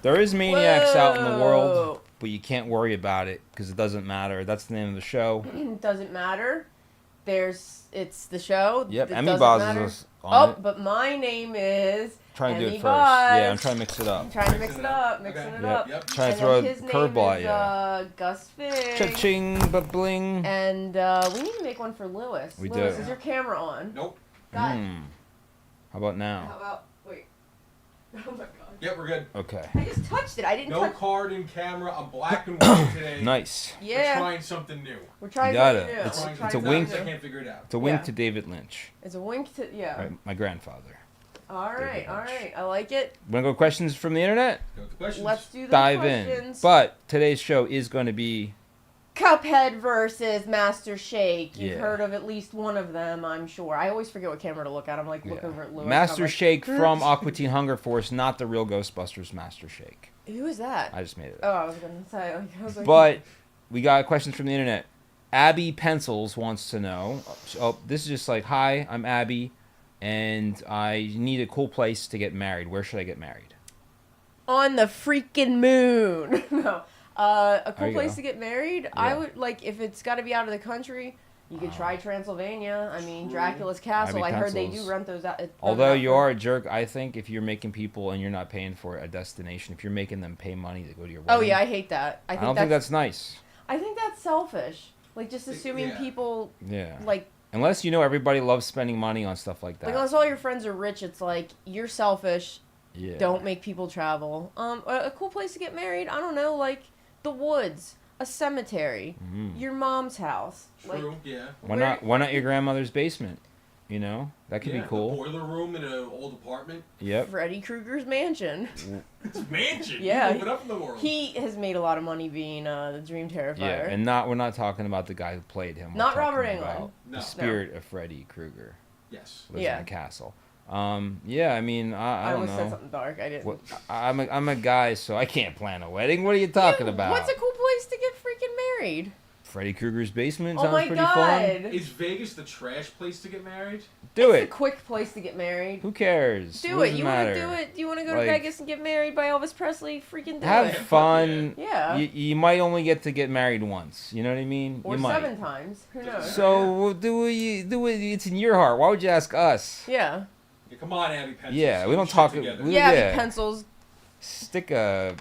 There is maniacs out in the world, but you can't worry about it because it doesn't matter. That's the name of the show. Doesn't matter. It's the show. Yep, It Emmy doesn't Boz matter. is on it. But my name is Trying to do Emmy it first. Boz. Yeah, I'm trying to mix it up. I'm trying to mix it up. Mixing it up. Yep. Trying to And throw then a curveball at you. Gus Fink. Cha-ching, ba-bling. And we need to make one for Lewis. We Lewis, do. is your camera on? Nope. God. How about now? How about, wait. Oh my god. Yep, we're good. Okay. I just touched it. I didn't No touch card in camera. I'm black and white today. Nice. We're Yeah. trying something new. We're trying You got something it. new. It's- We're Trying trying a something wink. new. I something can't figure it out. It's a wink Yeah. to David Lynch. It's a wink to, yeah. My grandfather. All right, David all Lynch. right. I like it. Want to go questions from the internet? Go with the questions. Let's do the Dive questions. in. But today's show is going to be... Cuphead versus Master Shake. You've Yeah. heard of at least one of them, I'm sure. I always forget what camera to look at. I'm like, look over at Lewis. Master I'm like, Shake from Aqua Teen Hunger Force, not the real Ghostbusters Master Shake. Who is that? I just made it Oh, up. I was going to say. I was like, But we got questions from the internet. Abby Pencils wants to know. Oh, this is just like, hi, I'm Abby, and I need a cool place to get married. Where should I get married? On the freaking moon. No. A There cool you place go. to get married? Yeah. I would, like, if it's got to be out of the country, you could try Transylvania. I mean, Dracula's Castle. Abby I heard they Pencils. do rent those out. Although you are a jerk, I think if you're making people and you're not paying for a destination, if you're making them pay money to go to your wedding, Oh, yeah, I hate that. I don't think that's nice. I think that's selfish. Like, just assuming Yeah. people, Yeah. like, Unless you know everybody loves spending money on stuff like that. like, unless all your friends are rich, it's like, you're selfish. Yeah. Don't make people travel. A cool place to get married, I don't know, like, the woods, a cemetery, your mom's house. True, Like, yeah. Why not your grandmother's basement? You know? That could be The cool. boiler room in an old apartment. Yep. Freddy Krueger's mansion. It's a mansion. Yeah. You move it up in the world. He has made a lot of money being the Dream Terrifier. Yeah, and we're not talking about the guy who played him. We're Not talking Robert about Englund. No. The spirit of Freddy Krueger Yes. lives Yeah. in a castle. Yeah, I mean, I don't almost said know. something dark. I didn't. What, I'm a guy, so I can't plan a wedding. What are you talking about? What's a cool place to get freaking married? Freddy Krueger's basement Oh sounds my pretty god! fun. Is Vegas the trash place to get married? Do It's a it. quick place to get married. Who cares? Do What it. does You matter? want to do it? You want to go Like- to Vegas and get married by Elvis Presley? Freaking do Have it. fun. Yeah. You might only get to get married once. You know what I mean? Or you might. 7 times. Who knows? So we'll do it. It's in your heart. Why would you ask us? Yeah. Yeah, come on, Abby Pencils. Yeah, we don't Shit talk- together. we- Yeah. yeah. Pencils. Stick a.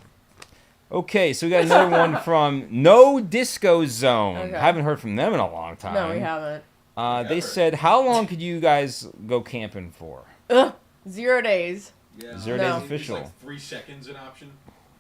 Okay, so we got another one from No Disco Zone. Okay. Haven't heard from them in a long time. No, we haven't. They Never. said, how long could you guys go camping for? Ugh. 0 days. Yeah. 0 No. days Is official. like 3 seconds an option?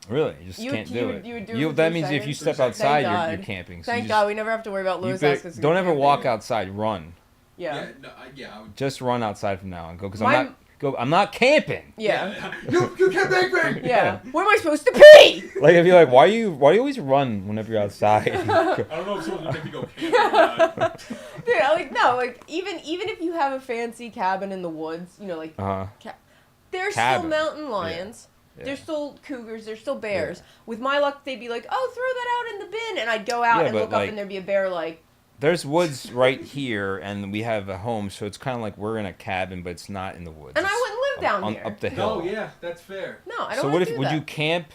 Really? You just You can't would- do you it. would- you would do it for That 3 means if you seconds? step Thank outside, God. you're camping. So Thank you God we never have to worry about you Lewis better- asking us to don't go ever camping. walk outside. Run. Yeah. No, yeah. I would, Just run outside from now on. Go because My- I'm not camping. Yeah. you can't make me! Yeah. Where am I supposed to pee? Like if you're like, why do you always run whenever you're outside? I don't know if someone's gonna make me go camping or not. Dude, like no, like even if you have a fancy cabin in the woods, you know, like there's Cabin. still mountain lions. Yeah. There's still cougars. There's still bears. With my luck, they'd be like, "Oh, throw that out in the bin," and I'd go out Yeah, and but, look up, like- and there'd be a bear like. There's woods right here, and we have a home, so it's kind of like we're in a cabin, but it's not in the woods. And I It's wouldn't live down there. up the hill. No, yeah, that's fair. No, I don't. So wanna what if do would that. you camp?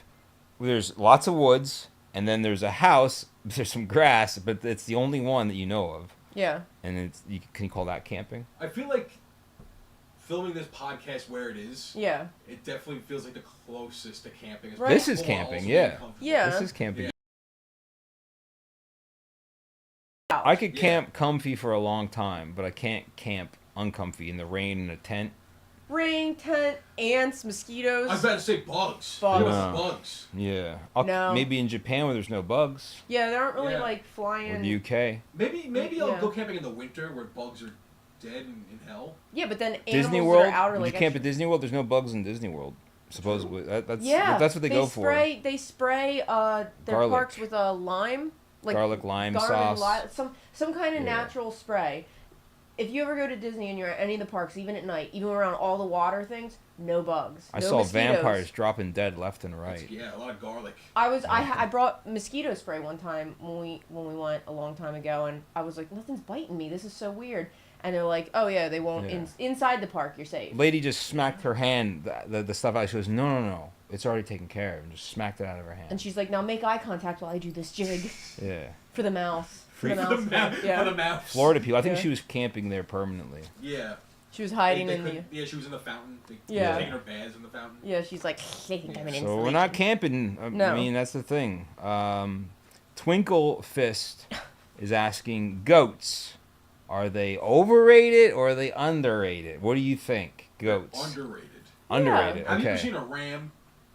Where there's lots of woods, and then there's a house. There's some grass, but it's the only one that you know of, Yeah. and can you call that camping? I feel like filming this podcast where it is, Yeah. it definitely feels like the closest to camping. As Right. This is possible, camping, also yeah. being comfortable. Yeah. This is camping. Yeah. I could Yeah. camp comfy for a long time, but I can't camp uncomfy in the rain in a tent. Rain, tent, ants, mosquitoes. I was about to say bugs. Bugs. What No. about bugs? Yeah. No. Maybe in Japan where there's no bugs, Yeah, they aren't really Yeah. like or flying. the UK. Maybe I'll Yeah. go camping in the winter where bugs are dead and in hell. Yeah, but then animals Disney that World. are out are Would like you camp at Disney World? There's no bugs in Disney World. Supposedly, that's Yeah, that's what they go for. They spray their Garlic. parks with a lime, like Garlic lime garlic sauce. some kind of Yeah. natural spray. If you ever go to Disney and you're at any of the parks, even at night, even around all the water things, no bugs. I no saw mosquitoes. vampires dropping dead left and right. Yeah, a lot of garlic. I brought mosquito spray one time when we went a long time ago, and I was like, nothing's biting me. This is so weird. And they're like, oh yeah, they won't Yeah. inside the park. You're safe. Lady just smacked her hand, the stuff out. She goes, no. it's already taken care of, and just smacked it out of her hand. And she's like, now make eye contact while I do this jig. Yeah. For the mouse. For the mouse. Florida people. I think Yeah. she was camping there permanently. Yeah. She was hiding in the... Yeah, she was in the fountain. Yeah. Taking her baths in the fountain. Yeah, she's like, they think I'm an So we're not camping. No. I mean, that's the thing. Twinkle Fist is asking, goats, are they overrated or are they underrated? What do you think? Goats. Underrated. Underrated. Have you ever Okay. seen a ram?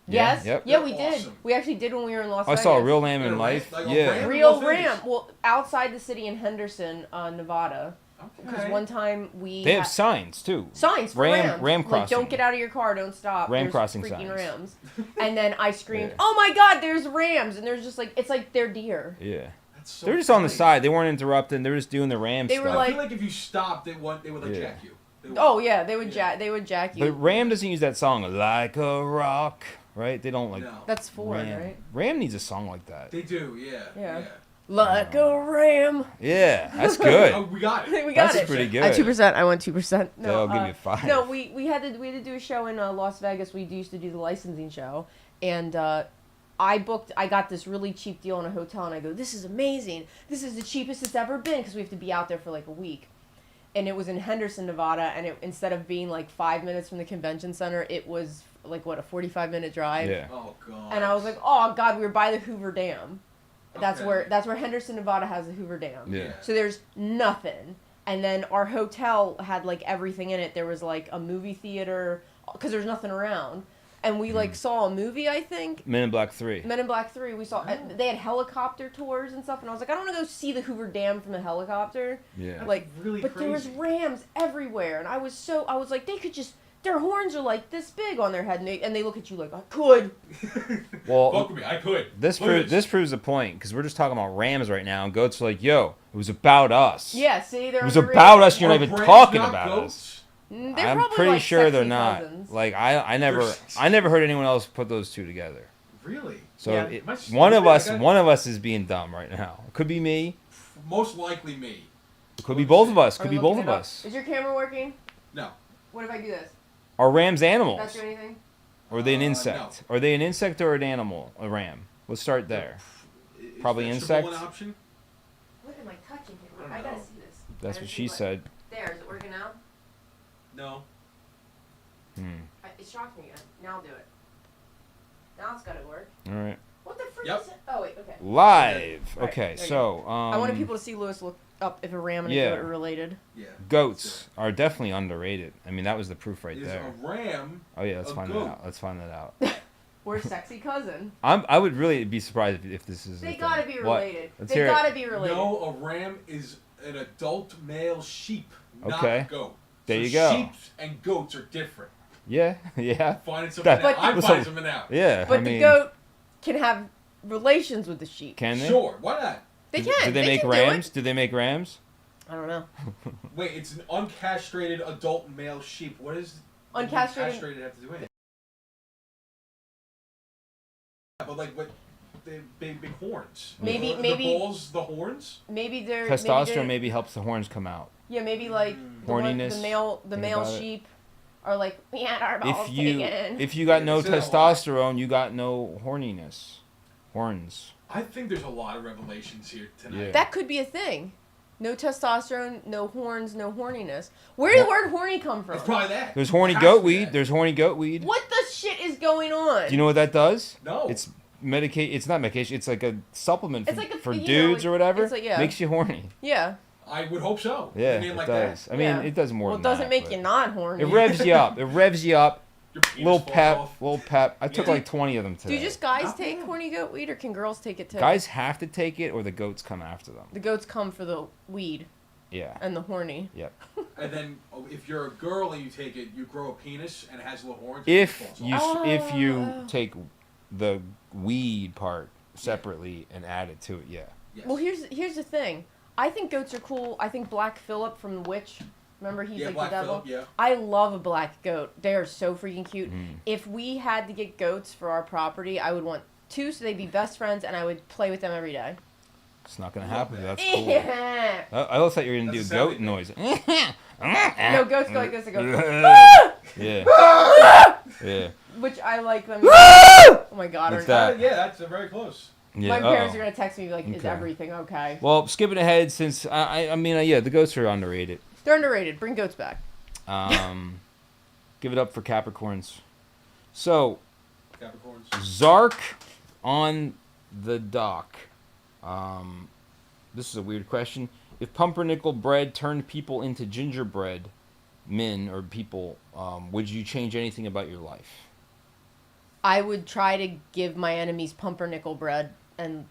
Yes. Yep. Yeah, we They're did. awesome. We actually did when we were in Las I Vegas. saw a real lamb in Yeah, life. like a Yeah. ram? Real Las Vegas. ram. Well, outside the city in Henderson, Nevada. Because Okay. one time we... They have signs too. signs for Ram rams. crossing. Like, don't get out of your car, don't stop. Ram There's crossing freaking signs. rams. And then I screamed, Yeah. oh my god, there's rams. And there's just like, it's like they're deer. Yeah. That's so They're just on the funny. side. They weren't interrupting. They're just doing the ram They stuff. were I like- feel like if you stopped, they would like Yeah. jack you. They would. Oh yeah, they would Yeah. jack you. But Ram doesn't use that song, like a rock, right? They don't like No. That's Ford, Ram. right? Ram needs a song like that. They do, yeah. Yeah. Like a ram. Yeah, that's good. Oh, we got it. We got That's it. pretty good. At 2%, I went 2%. No, They'll give you 5. No, we had to do a show in Las Vegas. We used to do the licensing show, and I got this really cheap deal in a hotel, and I go, this is amazing. This is the cheapest it's ever been because we have to be out there for like a week. And it was in Henderson, Nevada, and instead of being like 5 minutes from the convention center, it was like what, a 45-minute drive. Yeah. Oh god. And I was like, oh god, we were by the Hoover Dam. That's Okay. where Henderson, Nevada has the Hoover Dam. Yeah. So there's nothing. And then our hotel had like everything in it. There was like a movie theater because there's nothing around. And we like saw a movie, I think. Men in Black 3. Men in Black 3. We saw Oh. they had helicopter tours and stuff, and I was like, I don't want to go see the Hoover Dam from a helicopter. Yeah. That's Like, really but there was crazy. rams everywhere, and I was like, they could just, their horns are like this big on their head, and they look at you like, I could. Well, Fuck with me, I could. this Please. proves the point because we're just talking about rams right now, and goats are like, yo, it was about us. Yeah, see, they're It was underrated. about us. You're not Are even Brams talking not about us. goats? They're I'm probably pretty like sure they're sexy not. cousins. Like I never heard anyone else put those two together. Really? So Yeah. Am I one of stupid? us is being dumb right now. It could be me. Most likely me. It could be both of us. Are Could you be both looking of it up? us. Is your camera working? No. What if I do this? Are rams Does animals? that do anything? Or are they an No. insect? Are they an insect or an animal? A ram. Let's start there. Is Probably vegetable insect? an option? What am I touching here? I I don't gotta know. see this. That's Gotta what see she said. There, is it working now? No. It shocked me again. Now I'll do it. Now it's gotta work. All right. What the frick Yep. is it? Oh, wait, okay. Live. Right, Okay, there you so I wanted people to see Lewis look up if a ram and a Yeah. goat are related. Yeah. goats are definitely underrated. I mean, that was the proof right Is there. a ram Oh yeah, let's a find that goat? out. Let's find that out. Or a sexy cousin. I would really be surprised if this is. They a gotta thing. be What? related. Let's They hear it. gotta be related. No, a ram is an adult male sheep, not Okay. a goat. There So you go. Sheep and goats are different. Yeah, yeah, Finding something That- out. I'm But finding so- something out. yeah. But I the mean, goat can have relations with the sheep. can they? Sure, why not? They Do- can. Do they make can rams? Do it. Do they make rams? I don't know. Wait, it's an uncastrated adult male sheep. What does Uncastrated- uncastrated have to do with it? But like, what? They big horns. Maybe- the maybe- balls, the horns. Maybe they're Testosterone Maybe, maybe helps the horns come out. yeah, maybe like the Horniness, the think male about it. sheep are like, we had our balls taken. If you got Yeah, no they say that a lot. testosterone, you got no horniness. Horns. I think there's a lot of revelations here tonight. Yeah. That could be a thing. No testosterone, no horns, no horniness. Where did the word horny come from? It's probably that. There's horny Has to goat be weed. that. There's horny goat weed. What the shit is going on? Do you know what that does? No. It's It's not medication. It's like a supplement It's for, like a- for you know, dudes like- or whatever. it's like- yeah. Makes you horny. Yeah. I would hope so. Yeah, A name it like does. that. I mean, Yeah. it does more Well, it than doesn't that, make but you not horny. It revs you up. It revs you up. Your penis Little falls pep. off. Little pep. I took Yeah. like 20 of them today. Do just guys Not take bad. horny goat weed, or can girls take it too? Guys have to take it, or the goats come after them. The goats come for the weed Yeah. and the horny. Yep. And then if you're a girl and you take it, you grow a penis and it has little horns. If and it falls off. if you Oh. take the weed part separately and add it to it, yeah. Yes. Well, here's the thing. I think goats are cool. I think Black Phillip from Witch, remember he's Yeah, like Black the devil. Phillip, yeah. I love a black goat. They are so freaking cute. Mm. If we had to get goats for our property, I would want 2 so they'd be best friends, and I would play with them every day. It's not gonna Love happen. that. That's cool. Yeah. I thought you were gonna do That's a goat sound noise. No, goats go like this. They go. Yeah. Yeah. which I like them. Oh my god. What's that? Yeah, that's very close. Yeah, My parents uh-oh. are gonna text me like, "Is Okay. everything okay?" Well, skipping ahead, since I mean, yeah, the goats are underrated. They're underrated. Bring goats back. Give it up for Capricorns. So, Capricorns. Zark on the dock. This is a weird question. If pumpernickel bread turned people into gingerbread men or people, would you change anything about your life? I would try to give my enemies pumpernickel bread and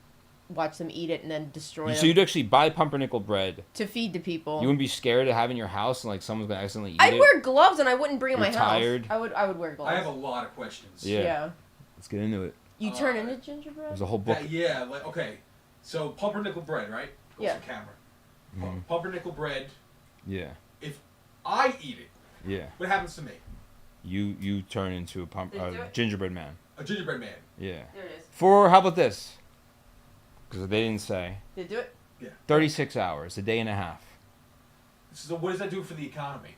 watch them eat it and then destroy So them you'd actually buy pumpernickel bread. to feed to people. You wouldn't be scared of having your house and like someone's gonna accidentally eat I'd it? wear gloves and I wouldn't bring in You're my tired. house. I would wear gloves. I have a lot of questions. Yeah. Let's get into it. You turn into gingerbread? There's a whole book. Yeah, like, okay. So, pumpernickel bread, right? Goes Yeah. to camera. Mhm. Pumpernickel bread. Yeah. If I eat it, Yeah. what happens to me? You turn into a gingerbread man. A gingerbread man. Yeah. There it is. For, how about this? Because they didn't say. Did it do it? Yeah. 36 hours, a day and a half. So what does that do for the economy?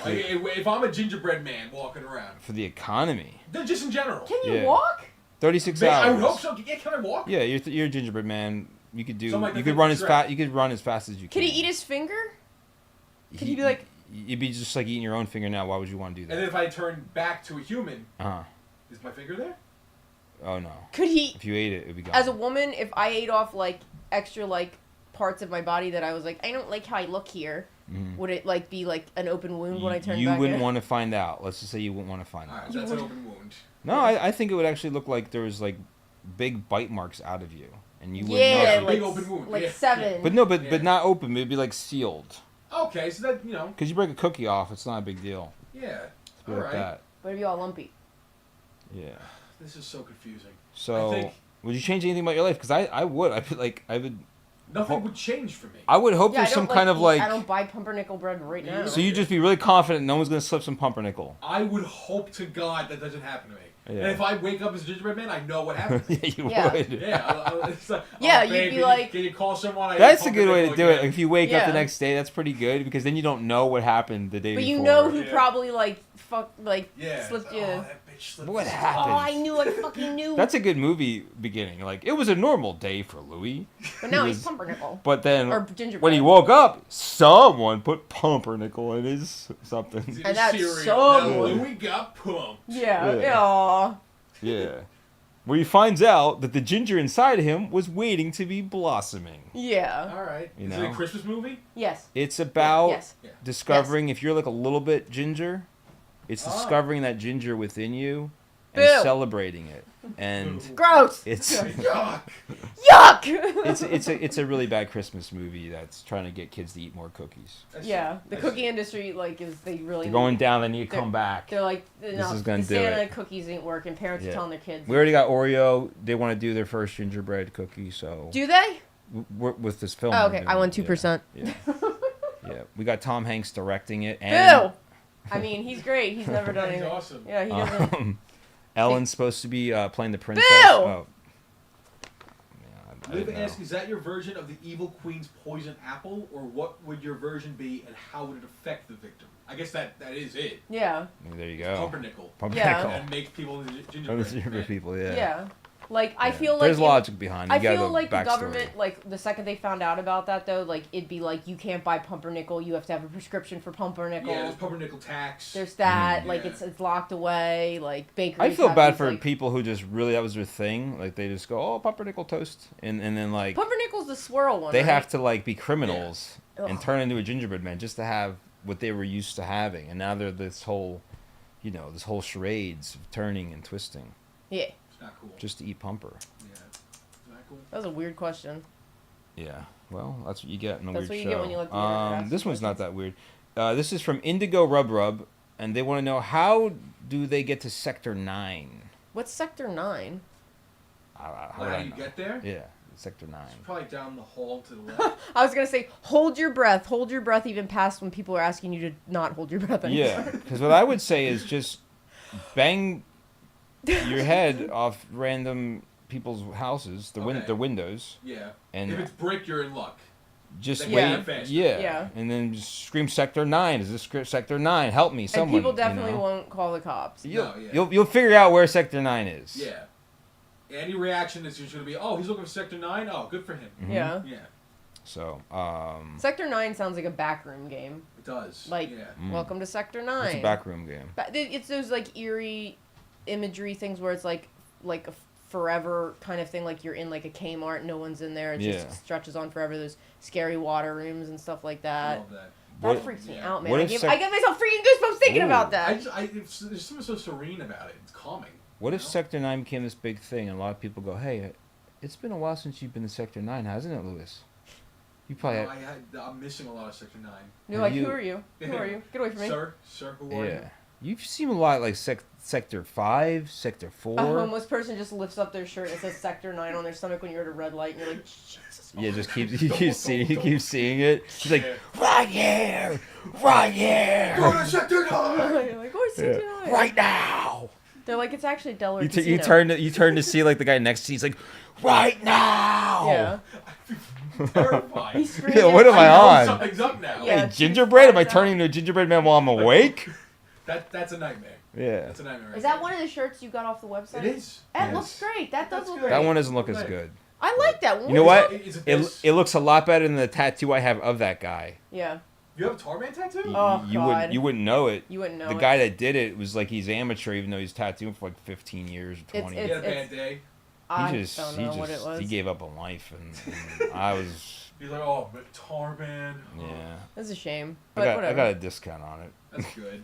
Like, if I'm a gingerbread man walking around, For the economy. just in general. Can you Yeah. walk? 36 Man, hours. I would hope so. Yeah, can I walk? Yeah, you're a gingerbread man. You could do. So I'm like you the could run Fink as Shrek. fast. You could run as fast as you can. Can he eat his finger? Can he be like- You'd be just like eating your own finger now. Why would you want to do And then that? if I turn back to a human, Uh-huh. is my finger there? Oh no. Could he, If you ate it, it'd be gone. as a woman, if I ate off like extra like parts of my body that I was like, I don't like how I look here, Mhm. would it like be like an open wound when I turn You back wouldn't in? want to find out. Let's just say you wouldn't want to find Alright, out. so that's an open wound. No, I think it would actually look like there was like big bite marks out of you, and you wouldn't Yeah, know. like- like, Big open wound, like yeah. 7. But no, Yeah. but not open. It'd be like sealed. Okay, so that, Because you break a cookie off, it's not a big deal. yeah. It's like Alright. that. But it'd be all lumpy. Yeah. This is so confusing. So, I think would you change anything about your life? Because I would. I would. nothing would change for me. I would hope Yeah, I there's some don't, kind of like. I don't buy pumpernickel bread right now. So you just be really confident no one's gonna slip some pumpernickel. I would hope to God that doesn't happen to me. Yeah. And if I wake up as a gingerbread man, I know what happened. Yeah, you Yeah. would. Yeah, it's like, Yeah, oh, you'd babe, be can like- can you call someone? I That's ate a good way to pumpernickel do it. again. If you wake up the Yeah. next day, that's pretty good because then you don't know what happened the day But before. you know who Yeah. probably slipped Yeah. you. Oh, that bitch slipped. What his happened? Oh, I knew, I fucking knew. That's a good movie beginning. Like it was a normal day for Louis, But now He he's was- pumpernickel. but then Or gingerbread. when he woke up, someone put pumpernickel in his something. It's And that's cereal. so Now good. Louis got pumped. Yeah, Yeah. yeah. Yeah. Where he finds out that the ginger inside of him was waiting to be blossoming. Yeah. All right. You Is it know? a Christmas movie? Yes. It's about Yes. Yeah. discovering if you're like a little bit ginger, it's Ah. discovering that ginger within you and Boo. celebrating it. And Gross. it's Yuck. Yuck. it's a really bad Christmas movie that's trying to get kids to eat more cookies. Yeah, the cookie industry like is they really. They're going down, they need to They're- come back. They're like, no, is gonna the do Santa it. cookies ain't working. Parents Yeah. are telling their kids. We already got Oreo. They want to do their first gingerbread cookie, so Do they? with this film. Oh, we're okay, doing I won it, 2%. Yeah. Yeah, we got Tom Hanks directing it, and Boo. I mean, he's great. He's never done He's anything. awesome. Yeah, he doesn't. Ellen's supposed to be playing the princess. Boo! Oh. Yeah, I Liv didn't know. asks, is that your version of the evil queen's poison apple, or what would your version be, and how would it affect the victim? I guess that is it. Yeah. There you go. Pumpernickel. Pumpernickel. And make people into Oh, gingerbread. the people, yeah. Yeah. Like I Yeah. feel like there's it- logic behind it. I You gotta feel go like the backstory. government, like the second they found out about that, though, like it'd be like you can't buy pumpernickel. You have to have a prescription for pumpernickel. Yeah, there's pumpernickel tax. There's that. Like Yeah. it's locked away. Like bakeries. I feel have bad these, for like, people who just really that was their thing. Like they just go, oh, pumpernickel toast, and then like Pumpernickel's the swirl one. they right? have to like be criminals and Ugh. turn into a gingerbread man just to have what they were used to having, and now they're this whole charades of turning and twisting Yeah, It's not cool. just to eat pumper. Yeah. It's not cool. that was a weird question. Yeah, well, that's what you get in a That's weird what you show. get when you let the internet ask This you one's not questions. that weird. This is from Indigo Rub Rub, and they want to know how do they get to Sector 9? What's Sector 9? How How would I do you know? get there? Yeah, Sector 9. It's probably down the hall to the left. I was gonna say hold your breath. Hold your breath even past when people are asking you to not hold your breath anymore. Yeah, because what I would say is just bang your head off random people's houses, Okay. the windows, Yeah. and If it's brick, you're in luck. just They wait. get faster. Yeah. And then just scream Sector 9. Is this Sector 9? Help me, someone. And people definitely you know? won't call the cops. You'll figure out where Sector 9 is. Yeah. Any reaction is usually going to be, oh, he's looking for Sector 9? Oh, good for him. Mm-hmm. Yeah. Yeah. So, Sector 9 sounds like a backroom game. It does. Like, welcome to Sector 9. It's a backroom game. It's those, like, eerie imagery things where it's, like a forever kind of thing, like you're in, like, a Kmart, no one's in there, it just stretches on forever, those scary water rooms and stuff like that. I love that. That freaks me out, man. What I if get myself freaking goosebumps thinking about that. There's something so serene about it. It's calming. What if Sector 9 became this big thing and a lot of people go, hey, it's been a while since you've been to Sector 9, hasn't it, Lewis? You probably I'm missing a lot of Sector 9. You're like, who are you? Who are you? Get away from me. Sir, who are you? Yeah. You've seen a lot like Sector 5, Sector 4. A homeless person just lifts up their shirt and it says Sector 9 on their stomach when you're at a red light and you're like, Jesus. Yeah, just keep seeing it. He's like, right here! Go to Sector 9! You're like, oh, Sector 9. Right now! They're like, it's actually Delaware You Casino. turn to see like the guy next to you. He's like, right now! Yeah. Terrified. He's screaming. Yeah, what am I know on? Something's up now. Yeah. Hey, gingerbread? Am I turning into a gingerbread man while I'm awake? That's a nightmare. Yeah. That's a nightmare. Is that one of the shirts you got off the website? It is. That looks great. That does That's look great. great. That one doesn't look as good. I like that one. You know what? Is it It this? looks a lot better than the tattoo I have of that guy. Yeah. You have a Tarman tattoo? Oh, God. You wouldn't know it. You wouldn't know The it. guy that did it was like he's amateur, even though he's tattooing for like 15 years or 20. You had a bad day. I don't know what it was. He gave up on life, and I was. He's like, oh, but Tarman. Yeah. That's a shame. But I whatever. got a discount on it. That's good.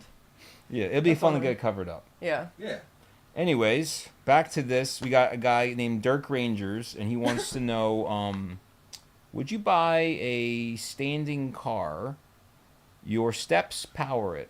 Yeah, it'd be That's fun to alright. get it covered up. Yeah. Yeah. Anyways, back to this. We got a guy named Dirk Rangers, and he wants to know, would you buy a standing car? Your steps power it.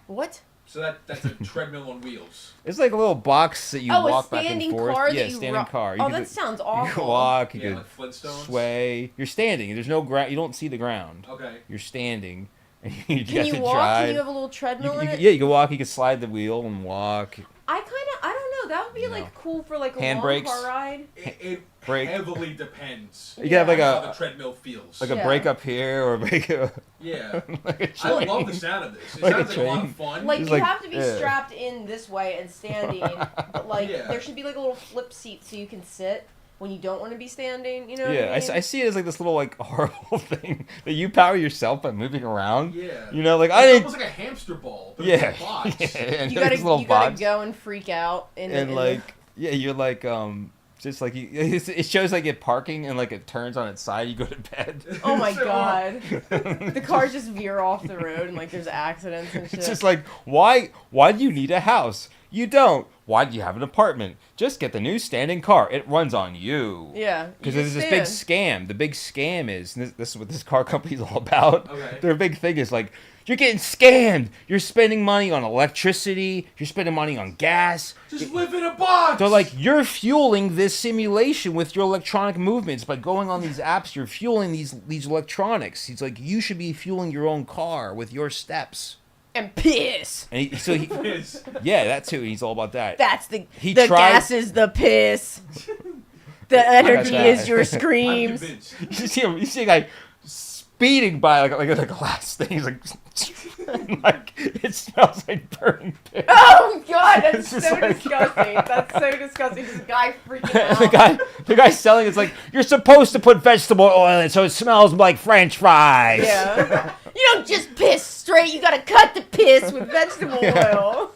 What? So that's a treadmill on wheels. It's like a little box that you walk back and standing forth. car Yeah, that you standing car. You Oh, could- that sounds You awful. could walk. You Yeah, could like Flintstones. sway. You're standing. There's no ground. You don't see the ground. Okay. You're standing. And you just Can have you to walk? drive. Can you have a little treadmill in it? Yeah, you can walk. You can slide the wheel and walk. I don't know. That would be like cool for like a long Handbrakes. car ride. It Break. heavily depends. You can have like on how the a treadmill feels. a break up here or a break up. Yeah. Like a I train. love the sound of this. It Like a sounds like a lot train. of fun. Like It's you like- have to be yeah. strapped in this way and standing, but like Yeah. there should be like a little flip seat so you can sit when you don't want to be standing. You know? What Yeah, I, mean? I see it as like this little like horrible thing that you power yourself by moving around. Yeah. You know, like It's I didn't. almost like a hamster ball, but Yeah. it's a box. Yeah, and You like gotta this little box. go and freak out And like yeah, you're like just like it shows like it parking and like it turns on its side. You go to bed. oh my So, god, the cars just veer off the road and like there's accidents and shit. It's just like why do you need a house? You don't. Why do you have an apartment? Just get the new standing car. It runs on you. yeah, Because you there's just this big stand. scam. The big scam is, and this is what this car company's all about. Okay. Their big thing is like, you're getting scammed. You're spending money on electricity. You're spending money on gas. Just live in a box. They're like, you're fueling this simulation with your electronic movements. By going on these apps, you're fueling these electronics. He's like, you should be fueling your own car with your steps. And piss. And he Piss. yeah, that too. He's all about that. That's the He the tried- gas is the piss. The energy that. is your I'm screams. convinced. You see a guy speeding by like a glass thing. He's like, and, like it smells like burning piss. Oh god, that's It's so just like- disgusting. That's so disgusting. This guy freaking out. the guy selling it's like you're supposed to put vegetable oil in it so it smells like French fries. Yeah. You don't just piss straight. You gotta cut the piss with vegetable oil.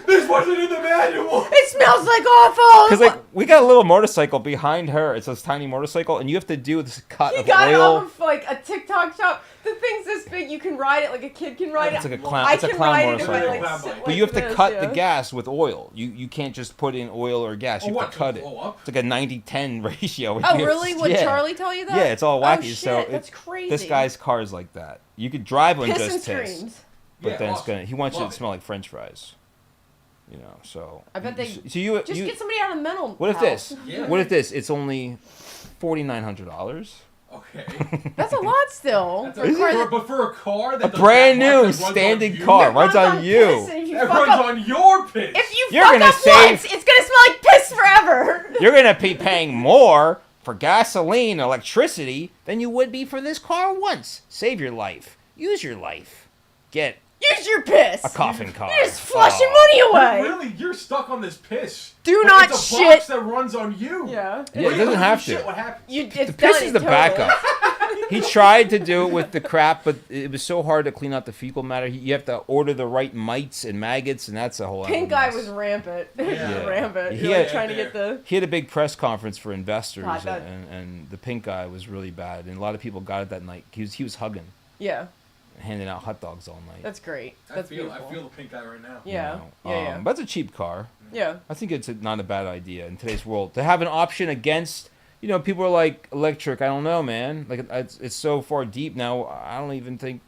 This wasn't in the manual. It smells like awful. Because like we got a little motorcycle behind her. It's this tiny motorcycle, and you have to do this cut he of got it oil. off of like a TikTok shop. The thing's this big. You can ride it like a kid can ride It's it. like a clown. I It's a can clown ride it if I motorcycle. like Clown sit bike. like But you have to this, cut yeah. the gas with oil. You can't just put in oil or gas. You Oh, have what, to cut to it. blow up? It's like a 90-10 ratio. Oh really? Would Yeah. Charlie tell you that? Yeah, it's all wacky. Oh, shit, so that's it- crazy. This guy's car is like that. You could drive one piss just and piss, screams. but Yeah, then it's awesome. gonna. He wants you Love to it. smell like French fries. You know, so. I bet they So you just you. get somebody out of the mental. What if house. this? Yeah. What if this? It's only $4,900. Okay. That's a lot still. That's For a car that- but for a car that A does brand that much, new that runs on standing you, car that runs on piss, you. and if you That fuck runs up, on your piss. if you You're fuck gonna up save- once, it's gonna smell like piss forever. You're gonna be paying more for gasoline, electricity than you would be for this car once. Save your life. Use your life. Get Use your piss. a coffin car. You're just flushing money away. Really, you're stuck on this piss. Do Like, not it's a shit. box that runs on you. Yeah. Yeah, it doesn't have Shit, to. what happens? The piss is the backup. He tried to do it with the crap, but it was so hard to clean out the fecal matter. You have to order the right mites and maggots, and that's a whole other Pink guy mess. was rampant. Yeah. Rampant. He You're like had- trying to get the. He had a big press conference for investors, God, that- and the pink guy was really bad, and a lot of people got it that night. He was hugging, Yeah. handing out hot dogs all night. That's great. I That's feel beautiful. the pink guy right now. Yeah. You know? Yeah. But it's a cheap car. Yeah. I think it's not a bad idea in today's world to have an option against. You know, people are like electric. I don't know, man. Like it's so far deep now. I don't even think.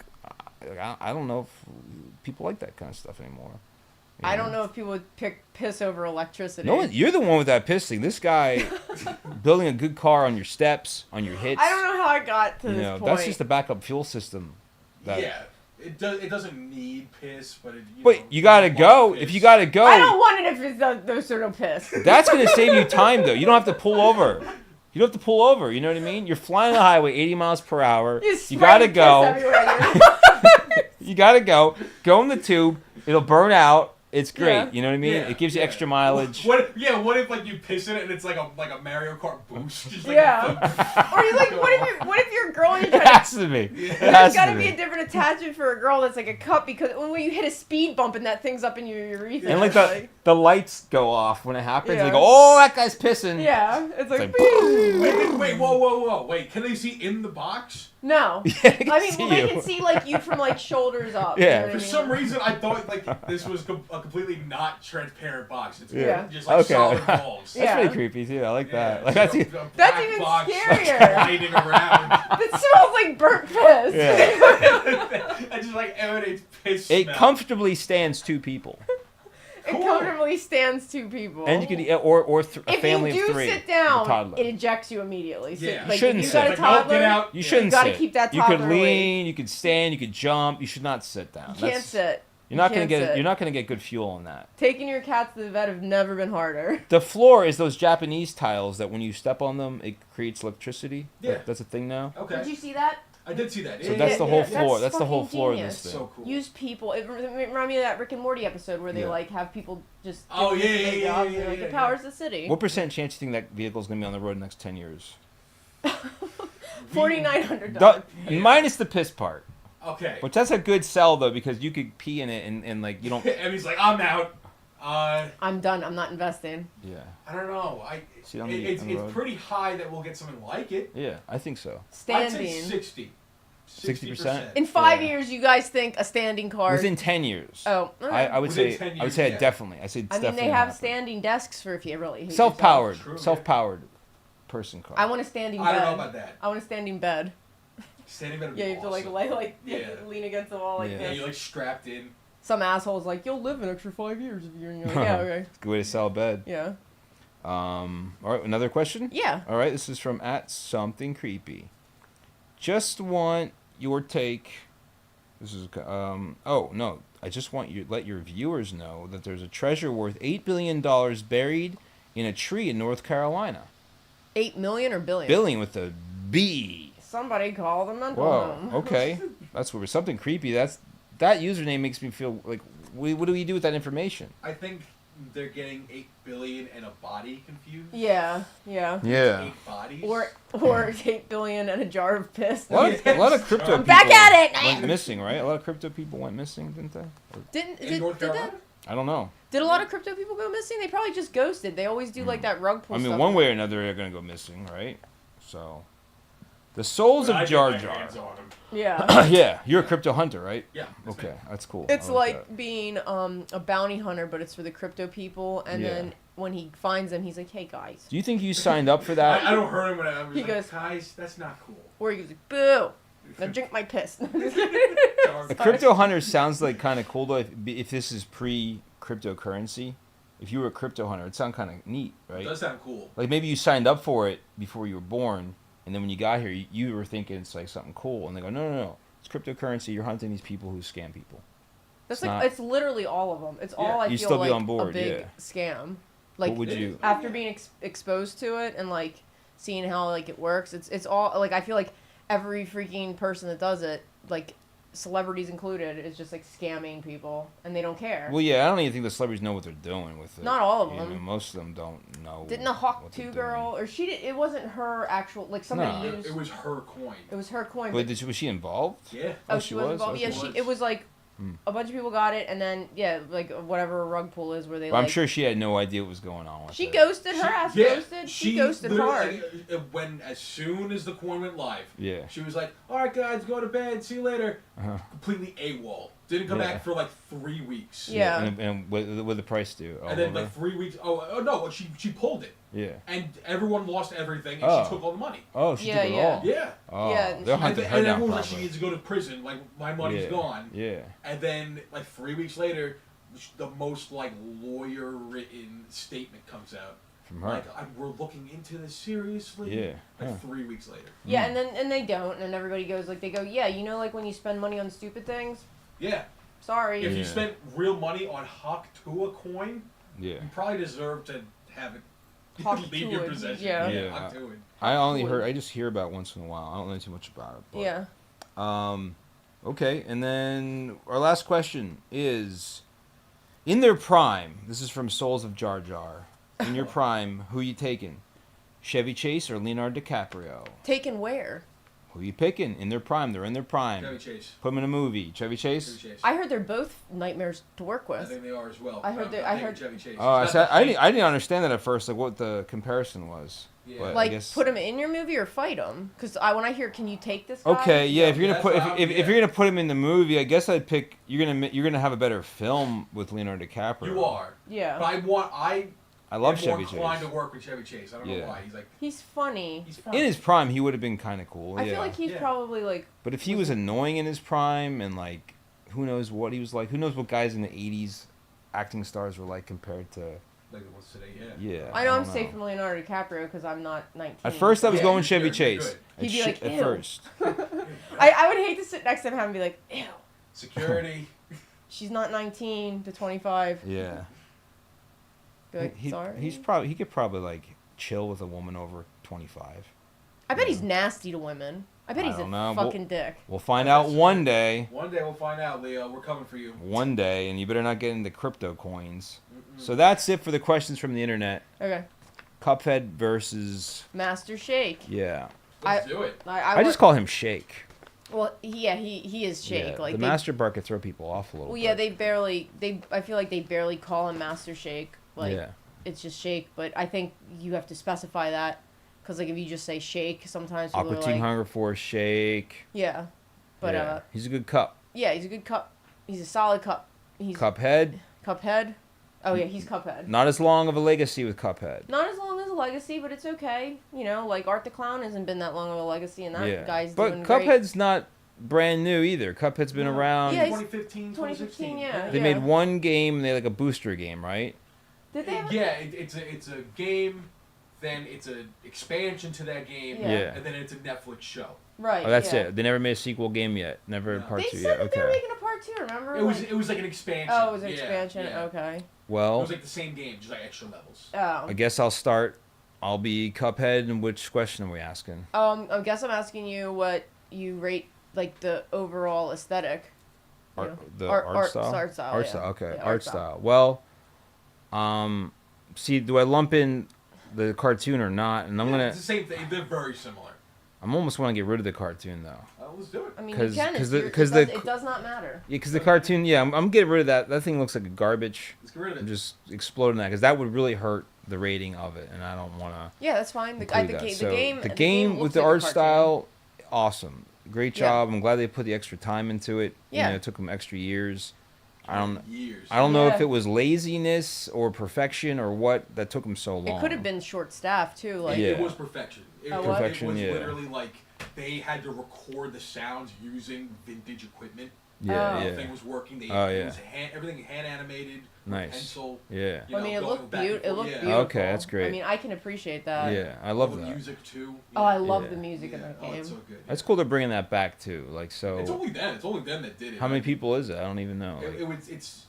I don't know if people like that kind of stuff anymore. You I don't know if people would piss over electricity. No, you're the one with that pissing. This guy building a good car on your steps, on your hits. I don't know how I got to You this know, point. that's just a backup fuel system. That, Yeah. It doesn't need piss, but it. But you gotta go. If you gotta go, I don't want it if it's those sort of piss. that's gonna save you time though. You don't have to pull over. You don't have to pull over. You know what I mean? You're flying on the highway 80 miles per hour. You gotta go. You gotta go. Go in the tube. It'll burn out. It's great. Yeah. You know what I mean? Yeah, It gives you yeah. extra mileage. What if like you piss in it and it's like a Mario Kart boost? Just like Yeah. Or you like, what if you're a girl and you're It trying to has to be. It There's has got to to be a different attachment for a girl that's like a cup because when you hit a speed bump and that thing's up in your urethra. And like it's the lights go off when it happens. Yeah. They go, oh, that guy's pissing. yeah, it's like, like, Wait, whoa. Wait, can they see in the box? no. Yeah, they can I mean, see well, they you. can see like you from like shoulders up. Yeah. You know what I For mean? some reason, I thought like this was a completely not transparent box. It's Yeah. just like Okay. solid walls. That's Yeah. pretty creepy too. I like that. Yeah, Like it's that's like a That's black even box scarier. gliding around. It smells like burnt piss. Yeah. I just like emanates piss It smell. comfortably stands two people, It Cool. comfortably stands two people. and you could a if family you do of three. sit a down, toddler. it ejects you immediately. So, Yeah. like, Shouldn't if you sit. got a Like, no, toddler, get out. You shouldn't gotta sit. keep that You could toddler awake. lean. You could stand. You could jump. You should not sit down. You can't sit. You're not You gonna can't get. sit. You're not gonna get good fuel on that. Taking your cat to the vet have never been harder. The floor is those Japanese tiles that when you step on them, it creates electricity. Yeah. That's a thing now. Okay. Did you see that? I did see that. So Yeah, that's yeah, the yeah. whole floor. That's That's the whole fucking floor genius. of this thing. So cool. Use people. It reminded me of that Rick and Morty episode where they Yeah. like have people just. Oh, do yeah, their yeah, yeah, jobs yeah, and, like, yeah, it yeah. powers the city. What percent chance do you think that vehicle's gonna be on the road in the next 10 years? 4,900. Yeah. Minus the piss part. Okay. Which that's a good sell though because you could pee in it and like you don't. And he's like, I'm out. I'm done. I'm not investing. Yeah. I don't know. See it on It's the road? pretty high that we'll get something like it. Yeah, I think so. I'd say Standing. 60. 60%? In 5 Yeah. years, you guys think a standing car? Within 10 years. Oh, I would Within say 10 I would years, say yeah. it definitely. I say it's I mean, definitely they gonna have happen. standing desks for if you really hate Self-powered, True, yeah. self-powered person car. yourself. I want a standing bed. I don't know about that. I want a standing bed. Standing better be Yeah, you have to awesome. you have to lean against the wall like Yeah. Yeah, this. you're like strapped in. Some asshole's like, you'll live an extra 5 years if you're. And you're like, yeah, okay, Good way to sell a bed. yeah, All right, another question. yeah. All right, this is from @somethingcreepy. Just want your take. This is oh no, I just want you let your viewers know that there's a treasure worth $8 billion buried in a tree in North Carolina. 8 million or billion? Billion with a B. Somebody call the mental Whoa. home. Okay, that's weird. Something creepy. That username makes me feel like. What do we do with that information? I think they're getting 8 billion and a body confused. Yeah, yeah. Yeah. 8 bodies. Or 8 billion and a jar of piss. A lot of crypto I'm people back at it! went missing, right? A lot of crypto people went missing, didn't they? Or- in North did Carolina? that? I don't know. Did a lot of crypto people go missing? They probably just ghosted. They always do like that rug pull I mean, stuff. one way or another, they're gonna go missing, right? So, the souls But I of get Jar my Jar. hands on 'em. Yeah. Yeah, you're a crypto hunter, right? Yeah. that's Okay, me. that's cool. It's I like that. being a bounty hunter, but it's for the crypto people. And Yeah. then when he finds them, he's like, "Hey guys," Do you think you signed up for that? I don't hurt him when I'm He like, goes- guys, that's not cool. or he goes, like, "Boo! Now drink my piss." The crypto hunter sounds like kind of cool though. If this is pre-cryptocurrency, if you were a crypto hunter, it sounds kind of neat, It right? does sound cool. Like maybe you signed up for it before you were born, and then when you got here, you were thinking it's like something cool, and they go, no, it's cryptocurrency. You're hunting these people who scam people. That's It's like not- it's literally all of them. It's Yeah. all I You'd feel still be like on board, a big yeah. scam. Like What would you? after being exposed to it and like seeing how like it works. It's all like I feel like every freaking person that does it, like celebrities included, is just like scamming people, and they don't care. Well, yeah, I don't even think the celebrities know what they're doing with it. Not all of You them. know, most of them don't know. Didn't the Hawk what 2 they're girl, doing. or she did, it wasn't her actual, like somebody No. used. It was her coin. It was her coin. Wait, was she involved? Yeah. Oh, she was involved. Okay. Yeah, it was like Hmm. a bunch of people got it, and then yeah, like whatever a rug pull is where they. Well, I'm like, sure she had no idea what was going on with she it. ghosted. Her ass ghosted. She ghosted hard. When as soon as the coin went live, Yeah. she was like, "All right, guys, go to bed. See you later." Uh-huh. Completely AWOL. Didn't come Yeah. back for like 3 weeks. Yeah. And what the price do? And then like 3 weeks. Oh no! She pulled it, Yeah. and everyone lost everything, and Oh. she took all the money. Oh, she Yeah, took it yeah. all. Yeah. Oh, Yeah, they'll and hunt And, her and down everyone was like, probably. she needs to go to prison. Like my money's Yeah. gone. Yeah. And then like 3 weeks later, the most like lawyer-written statement comes out. From her. Like we're looking into this seriously. Yeah. Like Huh. 3 weeks later. Yeah, and they don't, and everybody goes like they go, yeah, you know, like when you spend money on stupid things. Yeah. Sorry. If Yeah. you spent real money on Hawk Tua coin, Yeah. you probably deserve to have it Hawk leave your Tua, possession. yeah. Yeah. Hawk Tua. I just hear about it once in a while. I don't know too much about it. But, Yeah. Okay, and then our last question is, in their prime, this is from Souls of Jar Jar. In your prime, who you taking? Chevy Chase or Leonardo DiCaprio? Taken where? Who you picking? In their prime, they're in their prime. Chevy Chase. Put them in a movie. Chevy Chase? Chevy Chase. I heard they're both nightmares to work I with. think they are as well. I heard they- I'm I taking heard- Chevy Chase. Oh, I It's said not I the didn't, I didn't understand that at first, like what the comparison was. Yeah. But I Like guess- put them in your movie or fight them? Because when I hear, can you take this guy? Okay, yeah. If you're gonna that's put what I'm- if you're gonna put him in the movie, I guess I'd pick. You're gonna have a better film with Leonardo DiCaprio. You are. Yeah. But I love am Chevy more inclined Chase. to work with Chevy Chase. I don't Yeah. know why. He's like, He's funny. he's fun. In his prime, he would have been kind of cool. I Yeah. feel like he's Yeah. probably like. But if he was annoying in his prime and like, who knows what he was like? Who knows what guys in the '80s acting stars were like compared to? like the ones today, Yeah. I know I'm don't safe from Leonardo DiCaprio because I'm not 19. At first, I was Yeah, going you're Chevy good, Chase. you're good. He'd be like, At "Ew." first. I would hate to sit next to him and be like, ew, Security. she's not 19 to 25. Yeah. Be like, sorry. He could probably like chill with a woman over 25. I bet he's nasty to women. I bet I he's a don't know. fucking dick. We'll find out one day. One day we'll find out, Leo. We're coming for you. One day, and you better not get into crypto coins. So that's it for the questions from the internet. Okay. Cuphead versus Master Shake. yeah. Let's do it. I just call him Shake. Well, he is Shake. Yeah, Like the they, Master bar could throw people off a little. Well, bit. yeah, I feel like they barely call him Master Shake. Like yeah. it's just Shake, but I think you have to specify that because like if you just say Shake, sometimes people Aqua are Teen like, Hunger Force Shake. yeah, but yeah. He's a good cup. yeah, he's a good cup. He's a solid cup. He's Cuphead. Cuphead. Oh yeah, he's Cuphead. Not as long of a legacy with Cuphead. Not as long as a legacy, but it's okay. You know, like Art the Clown hasn't been that long of a legacy, and that Yeah. guy's But doing great. Cuphead's not brand new either. Cuphead's been No. around. Yeah, he's- 2015, 2015, 2016. yeah. They made one game and they had like a booster game, right? Did they? Have Yeah, it's a game, then it's an expansion to that game, Yeah. and then it's a Netflix show. Right. Oh, that's yeah. it. They never made a sequel game yet. Never No. part They two said yet. that they were Okay. making a part two. Remember? It was like an expansion. Oh, it was an Yeah, expansion. yeah. Okay. It Well, was like the same game, just like extra levels. Oh. I guess I'll start. I'll be Cuphead. And which question are we asking? I guess I'm asking you what you rate like the overall aesthetic. you know? The Art- art art- style. art style, Art yeah. style. Okay. Yeah, art art style. Well, see, do I lump in the cartoon or not? And I'm gonna. It's the same thing. They're very similar. I'm almost want to get rid of the cartoon though. Let's do it. I mean, 'Cause- you can. 'cause It's the- your- 'cause it, the- does, it does not matter. Yeah, because the cartoon. Yeah, I'm getting rid of that. That thing looks like a garbage. Let's get rid of I'm it. just exploding that because that would really hurt the rating of it, and I don't want to. Yeah, that's fine. The game. The game with looks the like a art cartoon. style, awesome, great Yeah. job. I'm glad they put the extra time into it. Yeah. You know, it took them extra years. I don't Years. know if Yeah. it was laziness or perfection or what that took them so long. It could have been short staffed too. Like Yeah. It was perfection. Oh, what? Perfection, It was yeah. literally like they had to record the sounds using vintage equipment. Yeah, Oh. The yeah, thing was working. They, Oh, it yeah. was everything hand animated. Nice. Pencil. yeah, You I mean, know, it going looked back and beautiful. It forth. looked Yeah. beautiful. Okay, that's great. I mean, I can appreciate that. yeah. I love the that. music too. Oh, I love Yeah. the music in that Oh, game. it's so good. That's cool. They're bringing that back too. Like so. It's only them. It's only them that did it. How many people is it? I don't even know. It's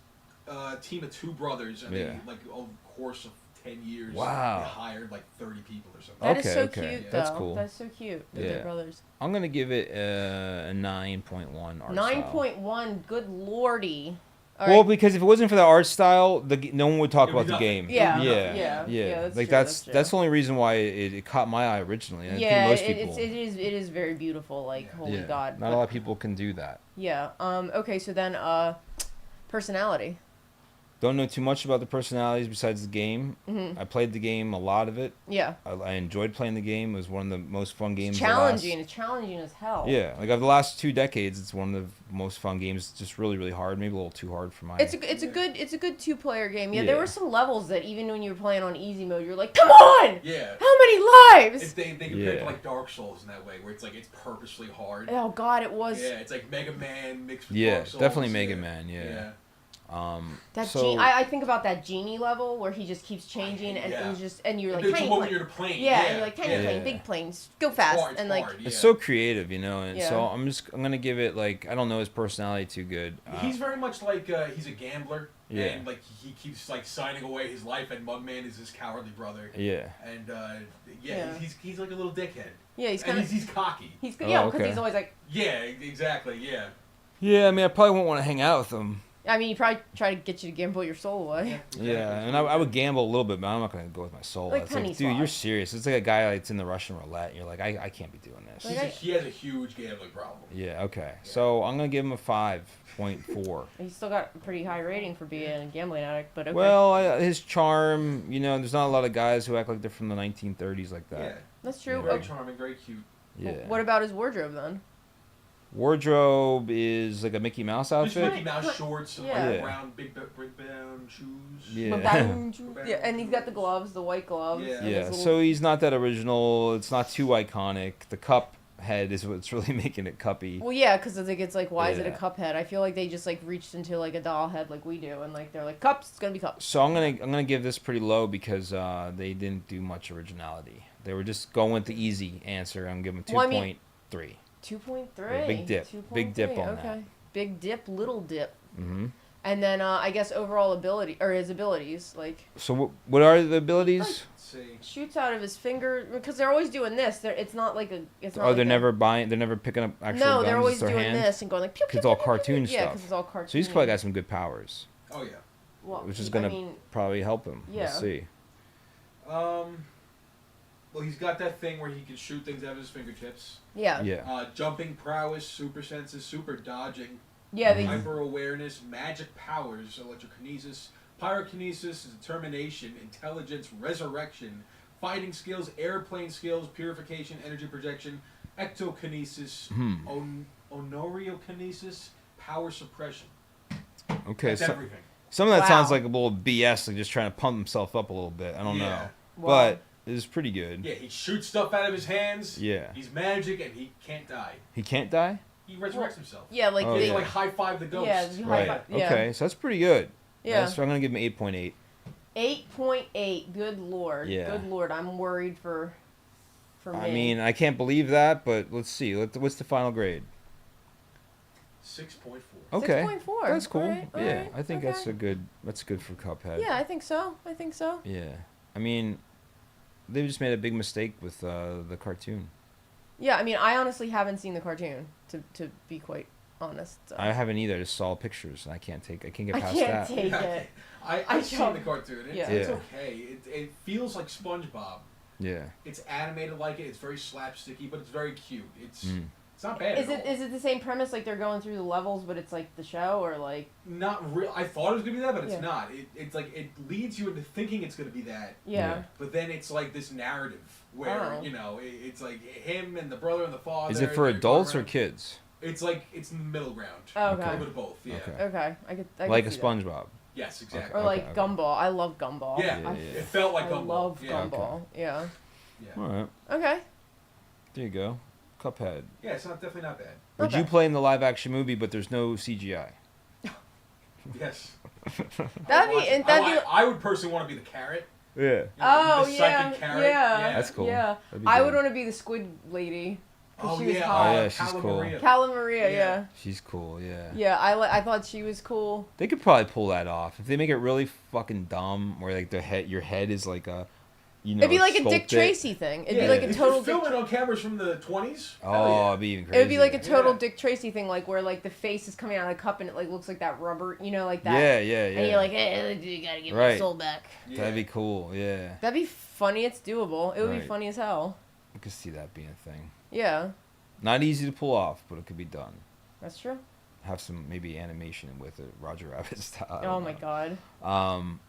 a team of two brothers, and Yeah. they like over the course of 10 years. Wow. They hired like 30 people or something. That is so Okay. cute, though. That's cool. That's so cute. That Yeah. they're brothers. I'm gonna give it a 9.1 art style. 9.1. Good lordy. All Well, right. because if it wasn't for the art style, no one would talk It would about be the nothing. game. Yeah. Yeah. Yeah, that's Like true, that's that's true. the only reason why it caught my eye originally. And I Yeah, think most people. it is very beautiful. Like, Yeah. holy yeah, God. not a lot of people can do that. Yeah. Okay. So then, personality. Don't know too much about the personalities besides the game. Mm-hmm. I played the game, a lot of it. Yeah. I enjoyed playing the game. It was one of the most fun games. It's challenging. It's challenging as hell. Yeah, like over the last 2 decades, it's one of the most fun games. It's just really, really hard. Maybe a little too hard for my. It's a good 2-player game. Yeah, Yeah. there were some levels that even when you were playing on easy mode, you're like, come on! Yeah. How many lives? They compare it Yeah. to like Dark Souls in that way, where it's like it's purposely hard. Oh God, it was. Yeah, it's like Mega Man mixed with Yeah, Dark Souls. definitely Mega Man. Yeah. That So I think about that genie level where he just keeps changing and Yeah. it was just and you're like It's tiny what plane. you're the plane. Yeah, and you're like tiny Yeah. plane, big planes, go fast, Hard, and like hard, it's yeah. so creative, you know, and Yeah. so I'm gonna give it like I don't know his personality too good. He's very much like he's a gambler, Yeah. and like he keeps like signing away his life, and Mugman is his cowardly brother, yeah. and Yeah. he's like a little dickhead, yeah, he's and kind of he's cocky. he's Oh, yeah, because okay. he's always like Yeah, exactly. Yeah. Yeah, I mean, I probably won't want to hang out with him. I mean, he probably try to get you to gamble your soul away. Yeah, and I would gamble a little bit, but I'm not gonna go with my soul. Like It's penny like, dude, you're slots. serious. It's like a guy that's in the Russian roulette. And you're like, I can't be doing this. Like, He has a huge gambling problem. Yeah, okay. So I'm gonna give him a 5.4. He's still got a pretty high rating for being a gambling addict, but okay. Well, his charm, you know, there's not a lot of guys who act like they're from the 1930s like Yeah. that. That's true. Very Oh, charming, very cute. Yeah. what about his wardrobe then? Wardrobe is like a Mickey Mouse Just outfit. Mickey Mouse shorts and Yeah. like Yeah. brown, big brown shoes. Yeah. Yeah, and he's got the gloves, the white gloves. Yeah. and his Yeah, little- so he's not that original. It's not too iconic. The cup head is what's really making it cuppy. Well, yeah, because it's like, why is it a Yeah. cup head? I feel like they just like reached into like a doll head like we do, and like they're like cups. It's gonna be cups. So I'm gonna give this pretty low because they didn't do much originality. They were just going with the easy answer. I'm giving 2.3. Well, I mean- 2.3. Yeah, big dip. Big dip 2.3, on okay. that. Big dip, little dip. Mm-hmm. And then I guess overall ability or his abilities, like So what are the abilities? Let's see. shoots out of his finger because they're always doing this. It's not like a. It's not Oh, like they're a- never buying. They're never picking up actual No, guns. they're always it's their doing hands. this and going like. Pew, pew, It's all pew, pew, pew. cartoon Yeah, stuff. because it's all cartoon. So he's probably got some good powers, Oh yeah. Well, which is I gonna mean, probably help him. Yeah. We'll see. Well, he's got that thing where he can shoot things out of his fingertips. yeah. Yeah. Jumping prowess, super senses, super dodging, Yeah, they, hyper awareness, magic powers, electrokinesis, pyrokinesis, determination, intelligence, resurrection, fighting skills, airplane skills, purification, energy projection, ectokinesis, onoriokinesis, power suppression. Okay. That's So, everything. some of that sounds Wow. like a little BS, like just trying to pump himself up a little bit. I don't Yeah. know, Wow. but it's pretty good. Yeah, he shoots stuff out of his hands. Yeah. He's magic and he can't die. He can't die. He resurrects himself. yeah, like Oh, He they, can, yeah. like high five the ghost. yeah, you Right. high five- yeah. Okay. So that's pretty good. Yeah. So I'm gonna give him 8.8. 8.8. Good lord. Yeah. Good lord. I'm worried for me. I mean, I can't believe that, but let's see. What's the final grade? 6.4. Okay. 6.4. That's cool. All right, all Yeah, right, I think okay. that's good for Cuphead. Yeah, I think so. I think so. Yeah. I mean, they just made a big mistake with the cartoon. Yeah, I mean, I honestly haven't seen the cartoon to be quite honest. So. I haven't either. I just saw pictures, and I can't get I past can't that. take it. I've I seen don't- the cartoon. Yeah. It's Yeah. okay. It feels like SpongeBob. Yeah. It's animated like it. It's very slapsticky, but it's very cute. It's Mm. it's not bad. Is at it all. is it the same premise like they're going through the levels, but it's like the show or like Not real. I thought it was gonna be that, but it's Yeah. not. It's like it leads you into thinking it's gonna be that, yeah. but then it's like this narrative where Oh. it's like him and the brother and the father. Is it for and they're adults or going around. kids? It's like it's in the middle ground. Oh, A okay. little bit of both. Yeah. Okay. Okay, I could Like a see that. SpongeBob. Yes, Or exactly. Okay, like okay. Gumball. I love Gumball. Yeah. Yeah, I, yeah. It felt like I Gumball. love yeah. Gumball. Yeah. Yeah. All right. Okay. There you go. Cuphead. Yeah, it's definitely not bad. Would Okay. you play in the live action movie, but there's no CGI? Yes. That'd be. And that'd be. I would personally want to be the carrot. Yeah. Oh the yeah, psychic carrot. yeah, That's cool. Yeah, That'd be I good. would want to be the squid lady. Oh she was yeah, hot. Oh, yeah, she's Calla cool. Maria. Calla Maria, Yeah. yeah. She's cool. Yeah. Yeah, I thought she was cool. They could probably pull that off if they make it really fucking dumb, where like your head is like a, It'd be like a Dick sculpted. Tracy thing. It'd be Yeah, like a if total you're Dick. filming on cameras from the 20s. Oh, it'd be even crazy. It would be like a total Yeah. Dick Tracy thing, like where like the face is coming out of the cup and it like looks like that rubber, you know, like that. Yeah, yeah, yeah. And you're like, hey, you gotta give my Right. soul back. Yeah. That'd be cool. Yeah, That'd be funny. It's doable. It would be Right. funny as hell. I could see that being a thing. Yeah, Not easy to pull off, but it could be done. that's true. Have some maybe animation with it, Roger Rabbit style. I Oh don't my know. god.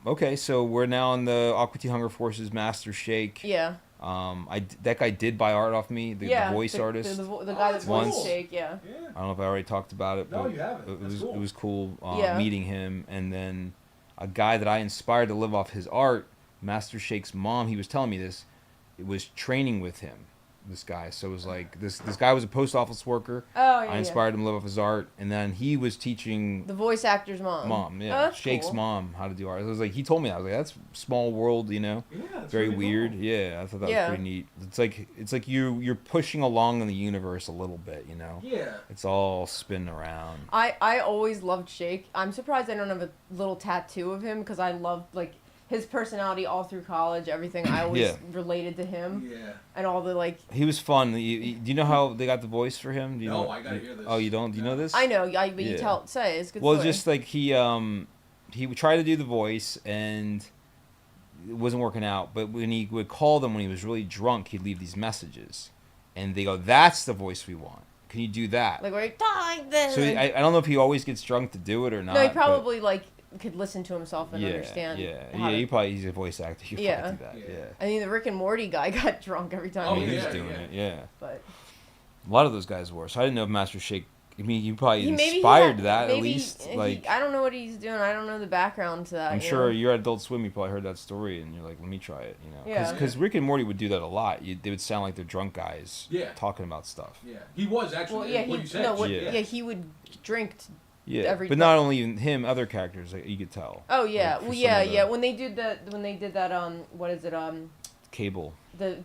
Okay, so we're now on the Aqua Teen Hunger Force's Master Shake. Yeah. That guy did buy art off me, the voice artist. The Oh, guy that that's voiced cool. Shake, yeah. Yeah. I don't know if I already talked about it, No, but you haven't. it That's was cool. it was cool Yeah. meeting him, and then a guy that I inspired to live off his art, Master Shake's mom. He was telling me this. It was training with him. This guy, so it was like this guy was a post office worker. Oh yeah. I inspired him to live off his art, and then he was teaching The voice actor's mom. mom, Oh, yeah, that's Shake's cool. mom, how to do art. It was like he told me that. I was like, that's small world, Yeah, that's very really weird. cool. Yeah, I thought that Yeah. was pretty neat. It's like you're pushing along in the universe a little bit, Yeah. It's all spinning around. I always loved Shake. I'm surprised I don't have a little tattoo of him because I loved like his personality all through college. Everything I always Yeah. related to him Yeah. and all the like. He was fun. Do you know how they got the voice for him? Do you No, know? I gotta hear this. Oh, you don't? Do you know this? I know, but you Yeah. say it's a good. Well, story. just like he would try to do the voice and it wasn't working out. But when he would call them when he was really drunk, he'd leave these messages, and they go, "That's the voice we want. Can you do that?" like where he like this. So I don't know if he always gets drunk to do it or not. no, he but- probably like could listen to himself and yeah, understand. Yeah, how to- he's a voice actor. He Yeah. probably do that. Yeah. Yeah. I mean, the Rick and Morty guy got drunk every time. Oh, he he was yeah, doing yeah. it. Yeah. But A lot of those guys were. So I didn't know if Master Shake. I mean, he probably maybe he inspired had- that at maybe least. Like, I don't know what he's doing. I don't know the background to that. I'm you sure know? you're at Adult Swim. You probably heard that story, and you're like, "Let me try it." Yeah. Because Rick and Morty would do that a lot. They would sound like they're drunk guys. Yeah. Talking about stuff. Yeah. He was actually. Well, yeah, what you he said. no, what, Yeah. yeah, he would drink. Yeah. Every- but not only him, other characters like, you could tell. Oh yeah, Like, for well some yeah, of the- yeah. When they did that what is it Cable. the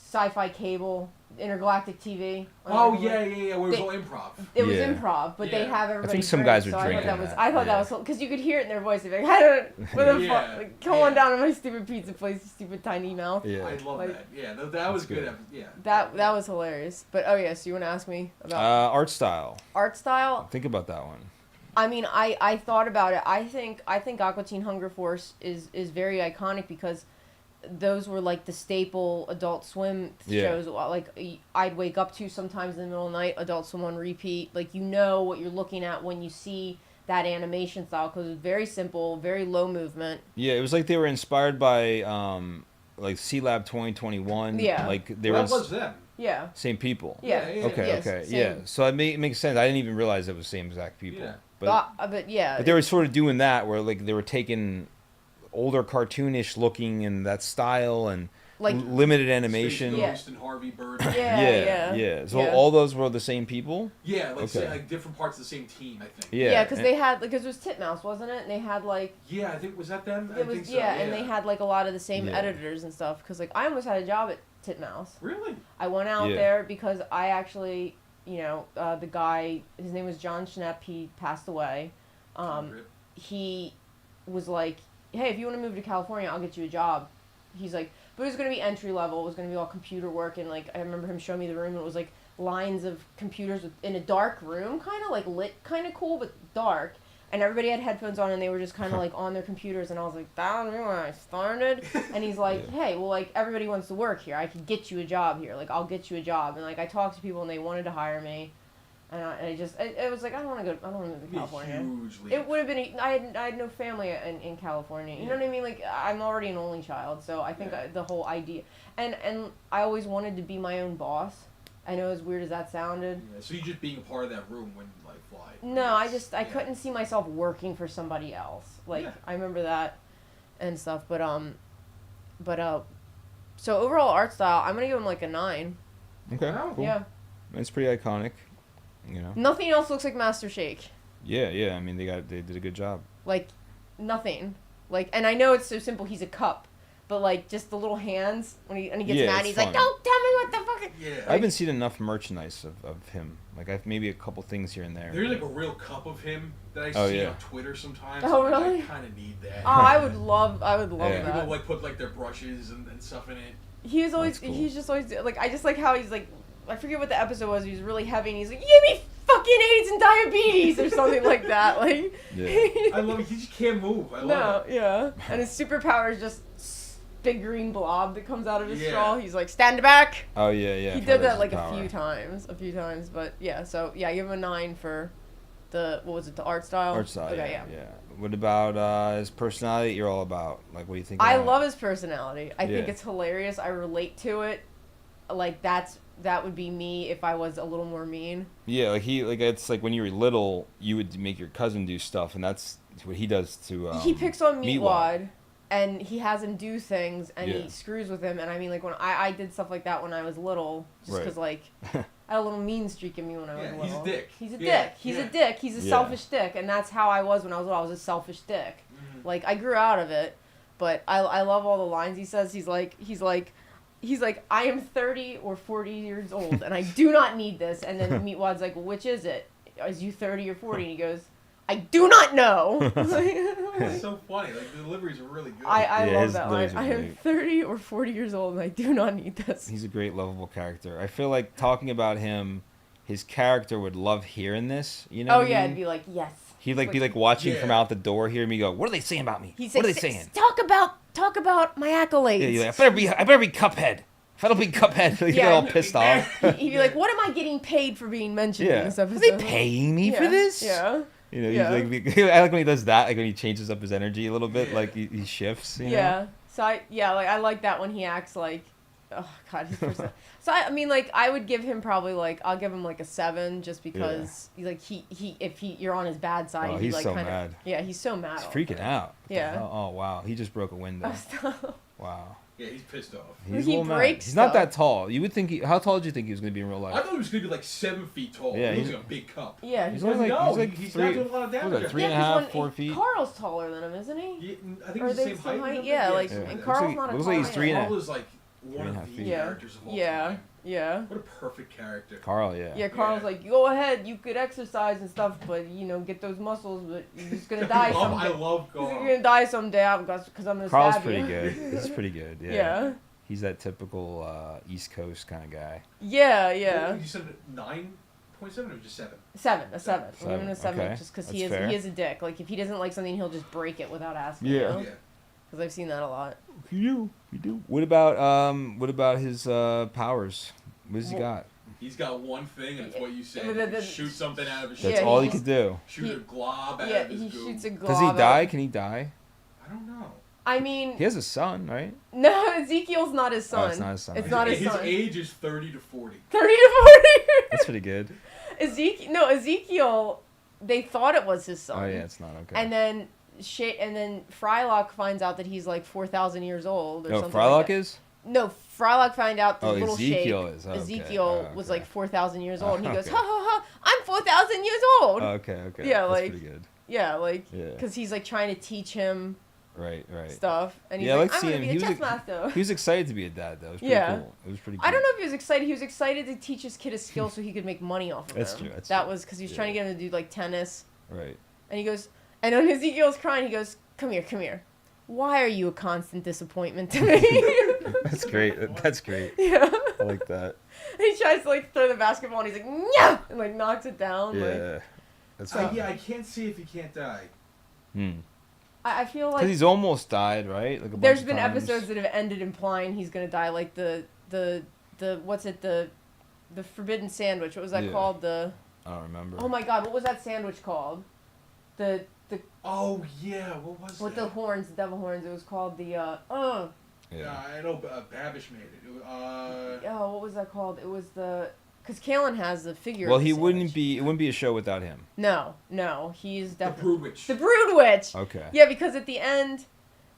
sci-fi cable intergalactic TV. Oh yeah, yeah, yeah. Where it was They- all improv. It was Yeah. improve, but they Yeah. have everybody. think some drink, guys were so I thought drinking that was. that, I thought yeah. that was because you could hear it in their voice. They'd be like, "I don't. What the Yeah. fuck? Like, come on Yeah. down to my stupid pizza place, you stupid tiny mouth." Yeah. I love Like- that. Yeah, that was That's good. good. Yeah. That was hilarious. But oh yeah, so you want to ask me about Art style. art style? Think about that one. I mean, I thought about it. I think Aqua Teen Hunger Force is very iconic because those were like the staple Adult Swim Yeah. shows. Like I'd wake up to sometimes in the middle of the night, Adult Swim on repeat. Like you know what you're looking at when you see that animation style because it's very simple, very low movement. Yeah, it was like they were inspired by like C Lab 2021. Yeah. Like they Well, were that was them. Yeah. same people. Yeah. Yeah, Okay. Yes, okay. same. Yeah. So it makes sense. I didn't even realize it was the same exact people. Yeah. But yeah. But they were sort of doing that where like they were taking older cartoonish looking and that style and Like- limited animation. Space Yeah. Ghost and Harvey Bird. Yeah. So Yeah. all those were the same people. Yeah, like, say, Okay. like different parts of the same team, I think. Yeah. Yeah, because and- they had because it was Titmouse, wasn't it? And they had like Yeah, I think was that them. I it was think so. yeah, and they had like a lot of the same Yeah. editors and stuff. Because like I almost had a job at Titmouse. Really. I went out Yeah. there because I actually, the guy, his name was John Schnepp. He passed away. Rip. He was like, "Hey, if you want to move to California, I'll get you a job." He's like, but it was going to be entry level. It was going to be all computer work, and like I remember him showing me the room. And it was like lines of computers in a dark room, kind of like lit, kind of cool, but dark. And everybody had headphones on, and they were just kind of like on their computers. And I was like, "That was when I started." And he's like, Yeah. "Hey, well, like everybody wants to work here. I could get you a job here. Like I'll get you a job." And like I talked to people, and they wanted to hire me. And it was like I don't want to go. I don't want to move to It'd be a California. huge leap. It would have been. I had no family in California. You know Yeah. what I mean? Like I'm already an only child, so I think Yeah. the whole idea, and I always wanted to be my own boss. I know as weird as that sounded. Yeah, so you just being a part of that room wouldn't like fly. No, I Yeah. couldn't see myself working for somebody else. Like Yeah. I remember that, and stuff. So overall art style, I'm gonna give him like a 9. Okay. Wow. Cool. Yeah. It's pretty iconic. Nothing else looks like Master Shake. Yeah. Yeah. I mean, they did a good job. Like, nothing. Like, and I know it's so simple. He's a cup, but like just the little hands when he gets Yeah, mad, it's he's fun. like, "Don't tell me what the fuck Yeah. I haven't seen enough merchandise of him. Like I've maybe a couple things here and there. There's like a real cup of him that I Oh, see yeah. on Twitter sometimes. Oh, and really? I kind of need that. Oh, I would love Yeah. that. People like put like their brushes and stuff in it. He was always, That's cool. he's just always, like, I just like how he's like, I forget what the episode was, he was really heavy and he's like, you gave me fucking AIDS and diabetes or something like that. Like, Yeah. I love it. He just can't move. I love no, it. yeah. And his superpower is just big green blob that comes out of his Yeah. straw. He's like, stand back. Oh yeah. He I've did heard that his like power. a few times, but yeah, so yeah, give him a 9 for the, what was it, the art style? Art style. Okay, yeah. What about his personality? You're all about like what do you think? I about love his personality. I think Yeah. it's hilarious. I relate to it. Like that would be me if I was a little more mean. Yeah, like it's like when you were little, you would make your cousin do stuff, and that's what he does to. He picks on Meatwad. Meatwad, and he has him do things, and Yeah. he screws with him. And I mean, like when I did stuff like that when I was little, just Right. because like I had a little mean streak in me when I was Yeah, little. he's a dick. He's a Yeah, dick. He's yeah. a dick. He's a Yeah. selfish dick, and that's how I was when I was little. I was a selfish dick. Mhm. Like I grew out of it, but I love all the lines he says. He's like, I am 30 or 40 years old, and I do not need this. And then Meatwad's like, well, which is it? Is you 30 or 40? And he goes, I do not know. It's so funny. Like the deliveries are really good. I Yeah, love his that line. deliveries are I am great. 30 or 40 years old, and I do not need this. He's a great, lovable character. I feel like talking about him, his character would love hearing this. You know? Oh what I yeah, mean? it'd be like, yes. He'd like be like watching from Yeah. out the door, hear me go, "What are they saying about me? He What are they says, saying?" Talk about my accolades. Yeah, you're like, I better be Cuphead. If I don't be Cuphead, you get Yeah. all pissed off. He'd be like, what am I getting paid for being mentioned in Yeah, this are episode? they paying me for Yeah, this? Yeah. You know, Yeah. he's like, I like when he does that, like when he changes up his energy a little bit, Yeah. like he shifts. You know? Yeah. So I like that when he acts like, oh god, his person. So I mean, like I would give him probably like I'll give him like a 7 just because you're on his bad side. Oh, he he's like so kinda, mad. Yeah, he's so mad. He's all freaking the out. What the Yeah. hell? Oh wow, he just broke a window. time. Wow. Yeah, he's pissed off. He's He a little mad. breaks He's not stuff. that tall. You would think how tall did you think he was going to be in real I life? thought he was gonna be like 7 feet tall. Yeah, he was he's- like a big cup. Yeah. He's he only does- like No, he's he's three. not doing a lot of What damage. was that, right 3.5, when- 4 feet? Carl's taller than him, isn't he? Yeah, I think Or he's they the same the same height. height? or something. Yeah, like Yeah. and Looks Carl's like- not a looks tall like he's man. 3.5. Carl is like one of 3.5 the feet. characters of all Yeah. time. Yeah. What a perfect character. Carl, yeah. Yeah, Carl's Yeah. like, go ahead, you could exercise and stuff, but get those muscles, but you're just gonna die I someday. love You're Carl. gonna die someday because I'm gonna Carl's stab pretty you. good. He's pretty good. Yeah. Yeah. He's that typical East Coast kind of guy. Yeah, yeah. You said 9.7 or just 7? 7, a 7. I'm giving him a 7, 7 okay. just because That's he is fair. he is a dick. Like if he doesn't like something, he'll just break it without asking. Yeah. Yeah. Because I've seen that a lot. You do. What about his powers? What does he Well, got? He's got one thing, and it's what you said. The- Shoot something out of his That's Yeah, all he he just- could do. Shoot a glob out Yeah, of his he goo. shoots a glob. Does he out- die? Can he die? I don't know. I mean, He has a son, right? no, Ezekiel's not his son. Oh, it's not his son. It's not his His son. age is 30 to 40. 30 to 40. That's pretty good. Ezekiel, they thought it was his son. Oh yeah, it's not okay. And then Frylock finds out that he's like 4,000 years old or No, something. Frylock like that. is? No, Frylock found out the Oh, little Ezekiel Shake. is. Oh, okay. Ezekiel Oh, was okay. like 4,000 years old, and he goes, Okay. ha ha ha! I'm 4,000 years old. Oh, okay. Yeah, That's like- pretty good. Yeah, like Yeah. because he's like trying to teach him Right. stuff, and he's Yeah, I like, like I'm gonna seeing be him. a He was chess a- master. He was excited to be a dad, though. It was pretty Yeah. cool. It was pretty cool. I don't know if he was excited. He was excited to teach his kid a skill so he could make money off of That's him. true, that's that true. was because he was Yeah. trying to get him to do like tennis. Right. And he goes, and when Ezekiel's crying, he goes, come here. Why are you a constant disappointment to me? That's great. That's great. Yeah. I like that. And he tries to like throw the basketball and he's like, yeah, and like knocks it down. Like, Yeah. That's So- fun. Yeah, I can't see if he can't die. I feel Because like he's almost died, right? Like a there's bunch of been times. episodes that have ended implying he's gonna die, like the what's it the forbidden sandwich. What was that Yeah. called? The I don't remember. oh my god, what was that sandwich called? The Oh, yeah, what was with that? the horns, the devil horns. It was called the Yeah, Yeah. I know Babish made it. oh, what was that called? It was the because Kalen has the figure. Well, of the he wouldn't sandwich. be. It wouldn't be a show without him. No, he's The definitely Brood Witch. the Brood Witch. Okay. Yeah, because at the end,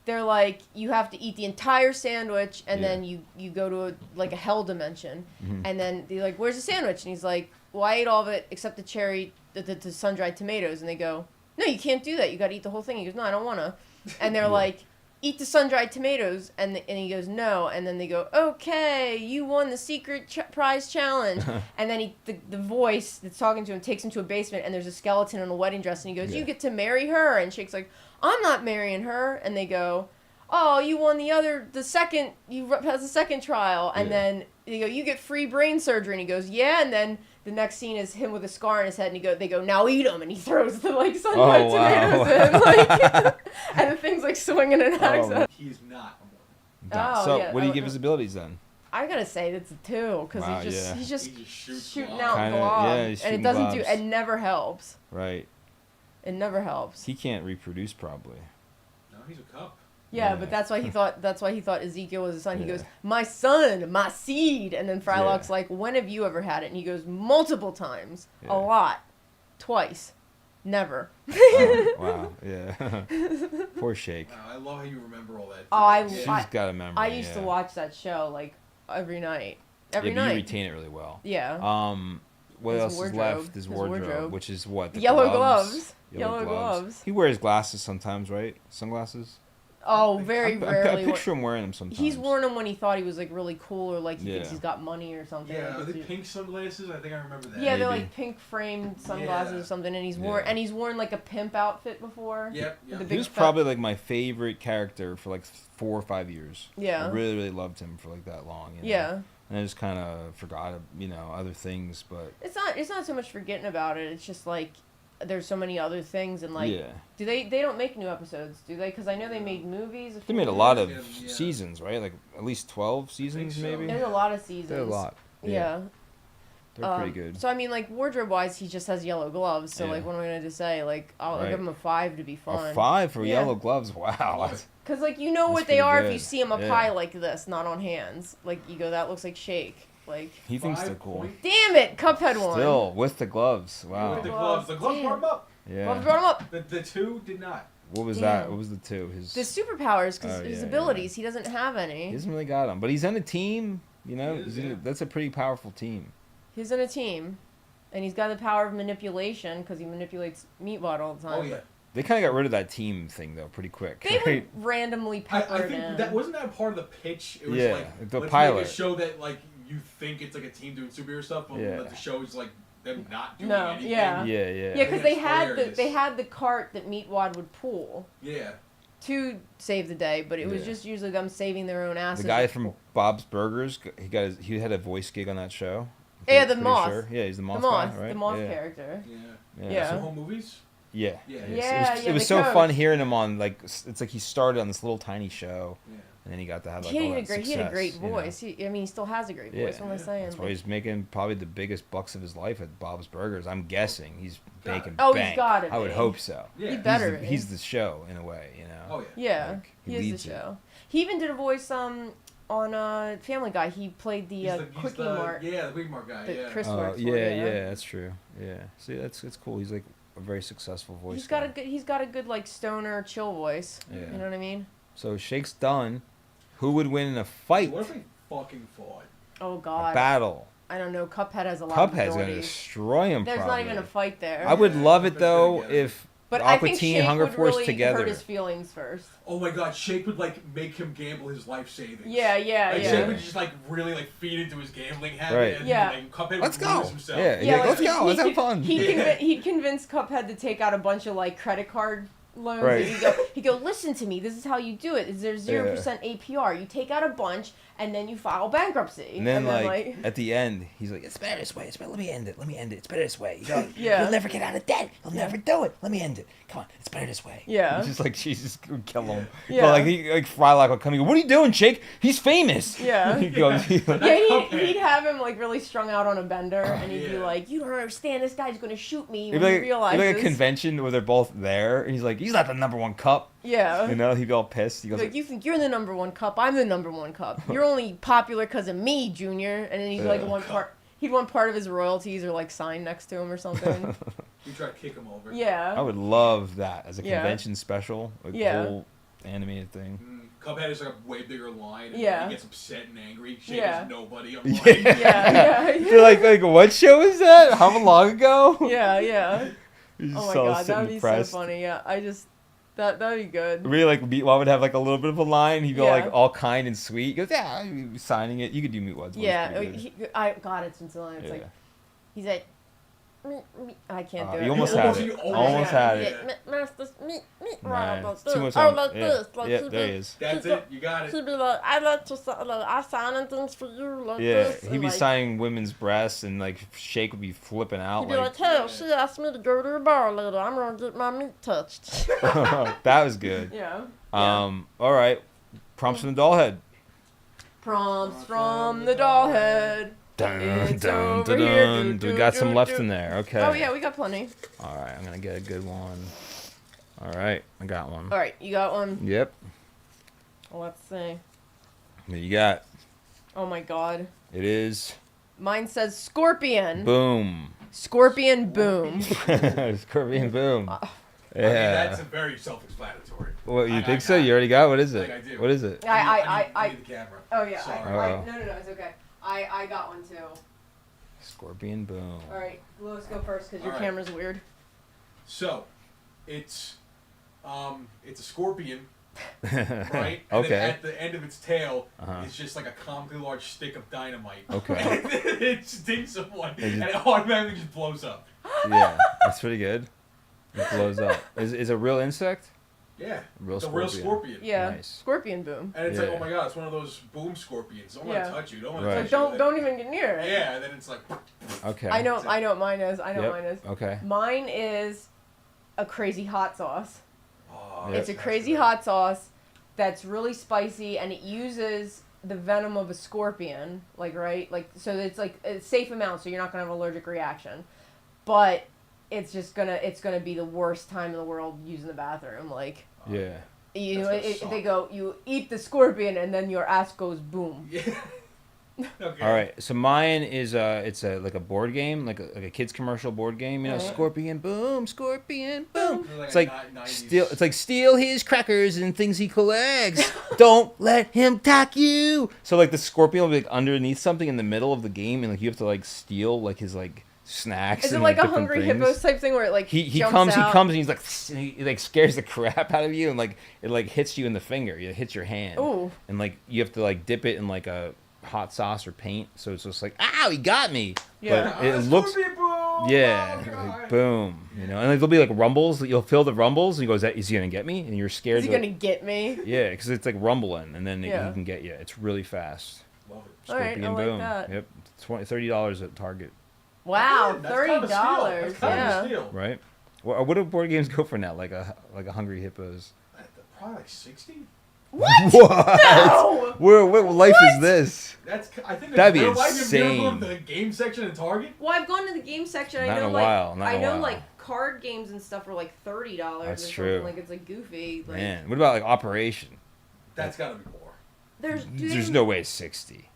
they're like, you have to eat the entire sandwich, and Yeah. then you go to a hell dimension, Mhm. and then they're like, where's the sandwich? And he's like, well, I ate all of it except the sun-dried tomatoes. And they go, no, you can't do that. You got to eat the whole thing. He goes, no, I don't want to. And they're Yeah. like, eat the sun-dried tomatoes, and he goes, no, and then they go, okay, you won the secret prize challenge, and then the voice that's talking to him takes him to a basement, and there's a skeleton in a wedding dress, and he goes, you get to marry her, and Shake's like, I'm not marrying her, and they go, oh, you won the second trial, and then they go, you get free brain surgery, and he goes, yeah, and then the next scene is him with a scar on his head, and they go, now eat them, and he throws the sun-dried tomatoes in, and the thing's swinging an axe. He is not a Mormon. So what do you give his abilities then? I gotta say it's a 2 because he's just shooting out Kinda, globs, and it doesn't globs. it never helps. Right. It never helps. He can't reproduce probably. No, he's a cup. Yeah, but that's why he thought Ezekiel was his son. He goes, my son, my seed, and then Frylock's like, when have you ever had it? And he goes, multiple times, a lot, twice, never. Wow, yeah. Poor Shake. Wow, I love how you remember all that. Oh, She's got a memory. I used to watch that show every night. Every But night. you retain it really well. Yeah. What His else is wardrobe. left? His His wardrobe, wardrobe. which is what? The Yellow gloves. gloves. Yellow gloves. He wears glasses sometimes, right? Sunglasses. Oh, very rarely. I picture him wearing them sometimes. He's worn them when he thought he was really cool, or he thinks Yeah. he's got money or something. Yeah, are they pink sunglasses? I think I remember that. Yeah, they're Maybe. pink framed sunglasses Yeah. or something, and he's worn a pimp outfit before. Yep. The He big was fat- probably my favorite character for 4 or 5 years. Yeah. I really, really loved him for that long. You know? Yeah. And I just kind of forgot, other things, but It's not so much forgetting about it. It's just there's so many other things, and yeah. do they don't make new episodes, do they? Because I know they made movies. They made a lot of Yeah. seasons, right? At least 12 seasons, so. maybe? There's a lot of seasons. They're a lot. Yeah. They're pretty good. So wardrobe wise, he just has yellow gloves. So Yeah. what am I gonna just say? I'll give him a 5 to be fun. A 5 for Yeah. yellow gloves? Wow. Because what they pretty are if good. you see them up Yeah. high like this, not on hands. You go, that looks like Shake. He thinks they're cool. Damn it, Cuphead won. Still, with the gloves. Wow. With the gloves. The gloves Damn. brought him up. Yeah. Gloves brought him up. The 2 did not. What was Damn. that? What was the 2? The superpowers, because Oh, his yeah, abilities, he doesn't have He any. hasn't really got them. But he's in a team, He is, yeah. That's a pretty powerful team. He's in a team, and he's got the power of manipulation because he manipulates Meatwad all the time. Oh yeah. They kind of got rid of that team thing, though, pretty quick. They right? would randomly I pepper think him. that wasn't that part of the pitch. It was Yeah, the let's pilot. make a show that you think it's a team doing superhero stuff, but Yeah. the show is them not doing No, anything. yeah. Yeah, Yeah, yeah. because It's hilarious. they had the cart that Meatwad would pull Yeah. to save the day, but it was Yeah. just usually them saving their own asses. The guy from Bob's Burgers, he had a voice gig on that show. Yeah, the Pretty moth. Sure. Yeah, he's the the moth, moth, guy, right? the moth yeah. character. Yeah. Yeah. So home movies. Yeah. Yeah. Yeah, It was the so coach. fun hearing him on it's like he started on this little tiny show, Yeah. and then he got to have He all had, that he had a great success, you know? voice. He still has a great voice. Yeah. What am I saying? That's why he's making probably the biggest bucks of his life at Bob's Burgers. I'm guessing he's making Oh, he's bank. gotta I would be. hope so. Yeah. He better be. He's the show in a way, Oh yeah. Yeah, Like, he he is leads the it. show. He even did a voice on Family Guy. He played the He's Quickie Mart. Yeah, the Quickie Mart guy. that Yeah. Chris Oh works for. yeah, that's true. Yeah, see, that's cool. He's like a very successful voice. He's got guy. a good. He's got a good stoner chill voice. Yeah. You know what I mean? So Shake's done. Who would win in a fight? What if we fucking fought? Oh A God. battle. I don't know. Cuphead has a lot of Cuphead's gonna abilities. destroy him. There's probably. not even a fight there. I would Yeah, love it Cuphead's though gonna get it. if but I Aqua think Teen Shake Hunger would Force really together. hurt his feelings first. Oh my God, Shake would make him gamble his life savings. Yeah, yeah, Like, yeah. Shake would just really feed into his gambling habit. Right. And Yeah. Cuphead Let's would go. lose himself. Yeah, Yeah, let's go. Let's have could- fun. He'd convince Cuphead to take out a bunch of credit card loans. Right. And he'd go, listen to me. This is how you do it. There's 0% APR. You take out a bunch and then you file bankruptcy. And then at the end, he's like, "It's better this way. It's better. Let me end it. Let me end it. It's better this way. Yeah. You'll never get out of debt. You'll never do it. Let me end it. Come on. It's better this way." Yeah. He's just like Jesus would kill him. Yeah. But Frylock would come and go, "What are you doing, Shake? He's famous." Yeah. He goes, Yeah, Cuphead. he'd have him really strung out on a bender, and he'd be Yeah. like, "You don't understand. This guy's gonna shoot me." It'd When be he like, realizes, a convention where they're both there, and he's like, "He's not the #1 cup." yeah. You know, he'd be all pissed. He goes, Like, you think you're the #1 cup? I'm the #1 cup. You're only popular because of me, Junior. And then he'd he'd want part of his royalties or sign next to him or something. You try to kick him over. Yeah. I would love that as a Yeah. convention special, Yeah. whole animated thing. Cuphead is a way bigger line. And Yeah. He gets upset and angry. Shake Yeah. is nobody. I'm Yeah. like, Yeah, You're like, what show is that? How long ago? yeah, yeah. He's Oh my so God, that would be impressed. so funny. Yeah, That'd be good. Really, like, Meatwad would have, like, a little bit of a line. He'd go, Yeah. like, all kind and sweet. He goes, yeah, I'm signing it. You could do Meatwad's Yeah, voice pretty good. I got it since it's Yeah. like, he's like, I can't do it. You almost had it. Almost had it. Master, Nah, like too much this. on. like Yeah, this. Like yeah, he there be- he is. That's it. You got He'd it. be like, I like to sign, like, I signing things for you, like Yeah, this. he'd and, be like, signing women's breasts, and, like, Shake would be flipping out. He'd be like, Like, hey, she asked me to go to the bar later. I'm gonna get my meat touched. that was good. Yeah. All right. Prompts from the doll head. Prompts from the doll head. Dun, It's dun, over dun, here. dun. Do, We got do, some do, left do. in there. Okay. Oh yeah, we got plenty. All right, I'm gonna get a good one. All right, I got one. All right, you got one. Yep. Let's see. What you got? Oh my god. It is Mine says scorpion. boom. Scorpion boom. Scorpion boom. I mean, Yeah. that's a very self-explanatory. What you I think got so? it. You already got? What is I it? think I do. What is it? I need the camera. Oh yeah. Sorry. No, it's okay. I got one too. Scorpion boom. All right, Lewis, go first because your All right. camera's weird. So, it's a scorpion, Right. right? And Okay. then at the end of its tail, Uh-huh. it's just like a comically large stick of dynamite. Okay. And it stings someone, It just- and it automatically just blows up. Yeah, that's pretty good. It blows up. Is it a real insect? Yeah. Real It's a real scorpion. scorpion. Yeah. Nice. Scorpion boom. And it's Yeah. like, oh my god, it's one of those boom scorpions. Don't Yeah. want to touch you. Don't want to Right. touch Like you. don't even get near it. Yeah, and then it's like. Okay. I know what mine is. I know Yep. what mine is. Okay. Mine is a crazy hot sauce. Oh, It's a that's crazy good. hot sauce that's really spicy and it uses the venom of a scorpion, like right? Like so it's like a safe amount so you're not going to have an allergic reaction. But it's gonna be the worst time in the world using the bathroom. Like Yeah. you know, That's gonna suck. they go you eat the scorpion and then your ass goes boom. Yeah. Okay. All right. So mine is it's like a board game, like a kids commercial board game. You know, Right. Scorpion boom, Scorpion boom. Like It's a like 90s. steal his crackers and things he collects. Don't let him attack you. So like the scorpion will be like underneath something in the middle of the game, and like you have to like steal like his like snacks. Is it and, like a different Hungry things. Hippos type thing where it like He jumps comes out? and he's like and he like scares the crap out of you, and like it like hits you in the finger. It hits your hand. Ooh. And like you have to like dip it in like a hot sauce or paint, so it's just like, ow, he got me. Yeah. But it looks, Scorpion boom! yeah, Oh, God. like, boom, you know. And like, there'll be like rumbles. You'll feel the rumbles, and you go, is he gonna get me? And you're scared. Is he to- gonna get me? Yeah, because it's like rumbling, and then Yeah. he can get you. It's really fast. Love it. All right, Scorpion I like boom. that. Yep, $30 at Target, Wow, That's kind of a steal. $30. That's kind of a Yeah. steal. right? What do board games go for now? Like a Hungry Hippos. Probably like 60. What? What? No! What life is this? That's I think That'd be real life, if you ever go insane. to the game section in Target. Well, I've gone to the game section. I Not in know a like while, not in I a know while. like card games and stuff are like $30 That's or true. something. Like it's like goofy. Like Man, what about like Operation? That's gotta be more. There's no way it's 60.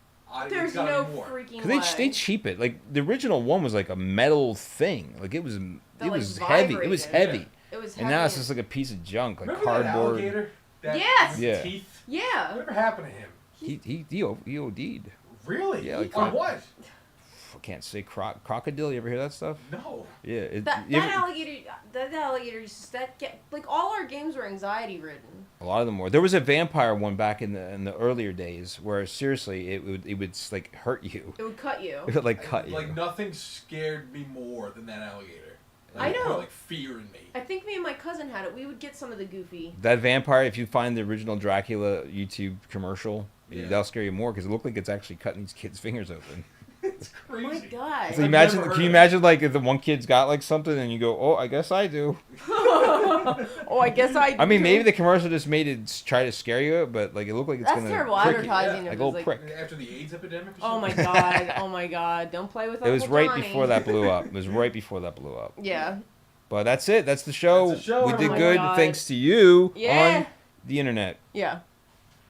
There's It's gotta no be more. freaking Because way. they cheap it. Like the original one was like a metal thing. Like it was That, it like, was heavy. It was vibrated. heavy. It was And now it's heavy just like a piece of junk, like Remember that cardboard. alligator? That Yes! with Yeah. teeth. yeah. Whatever happened to him? He OD'd. Really? Yeah, like On that. what? I can't say crocodile. You ever hear that stuff? No. Yeah. That you ever- alligator used to, like all our games were anxiety ridden. a lot of them were. There was a vampire one back in the earlier days where seriously it would like hurt you. It would cut you. It would like cut you. Like nothing scared me more than that alligator. I Like, it know. put, like fear in me. I think me and my cousin had it. We would get some of the goofy. That vampire, if you find the original Dracula YouTube commercial, Yeah. that'll scare you more because it looked like it's actually cutting these kids' fingers open. It's Oh my crazy. god. So I've imagine, never can heard you of imagine like if the one kid's got like something and you go, oh, I guess I do. Oh, I guess I. I mean, do. maybe the commercial just made it try to scare you, but like it looked like it's That's gonna terrible prick you. advertising. Like If a it little was like, prick. After the AIDS epidemic or oh something? my god. Oh my god. Don't play with. It was Uncle right Johnny. before that blew up. It was right before that blew up. Yeah. But that's it. That's the show. That's the show. We Oh did my good God. thanks to you Yeah. on the internet. Yeah.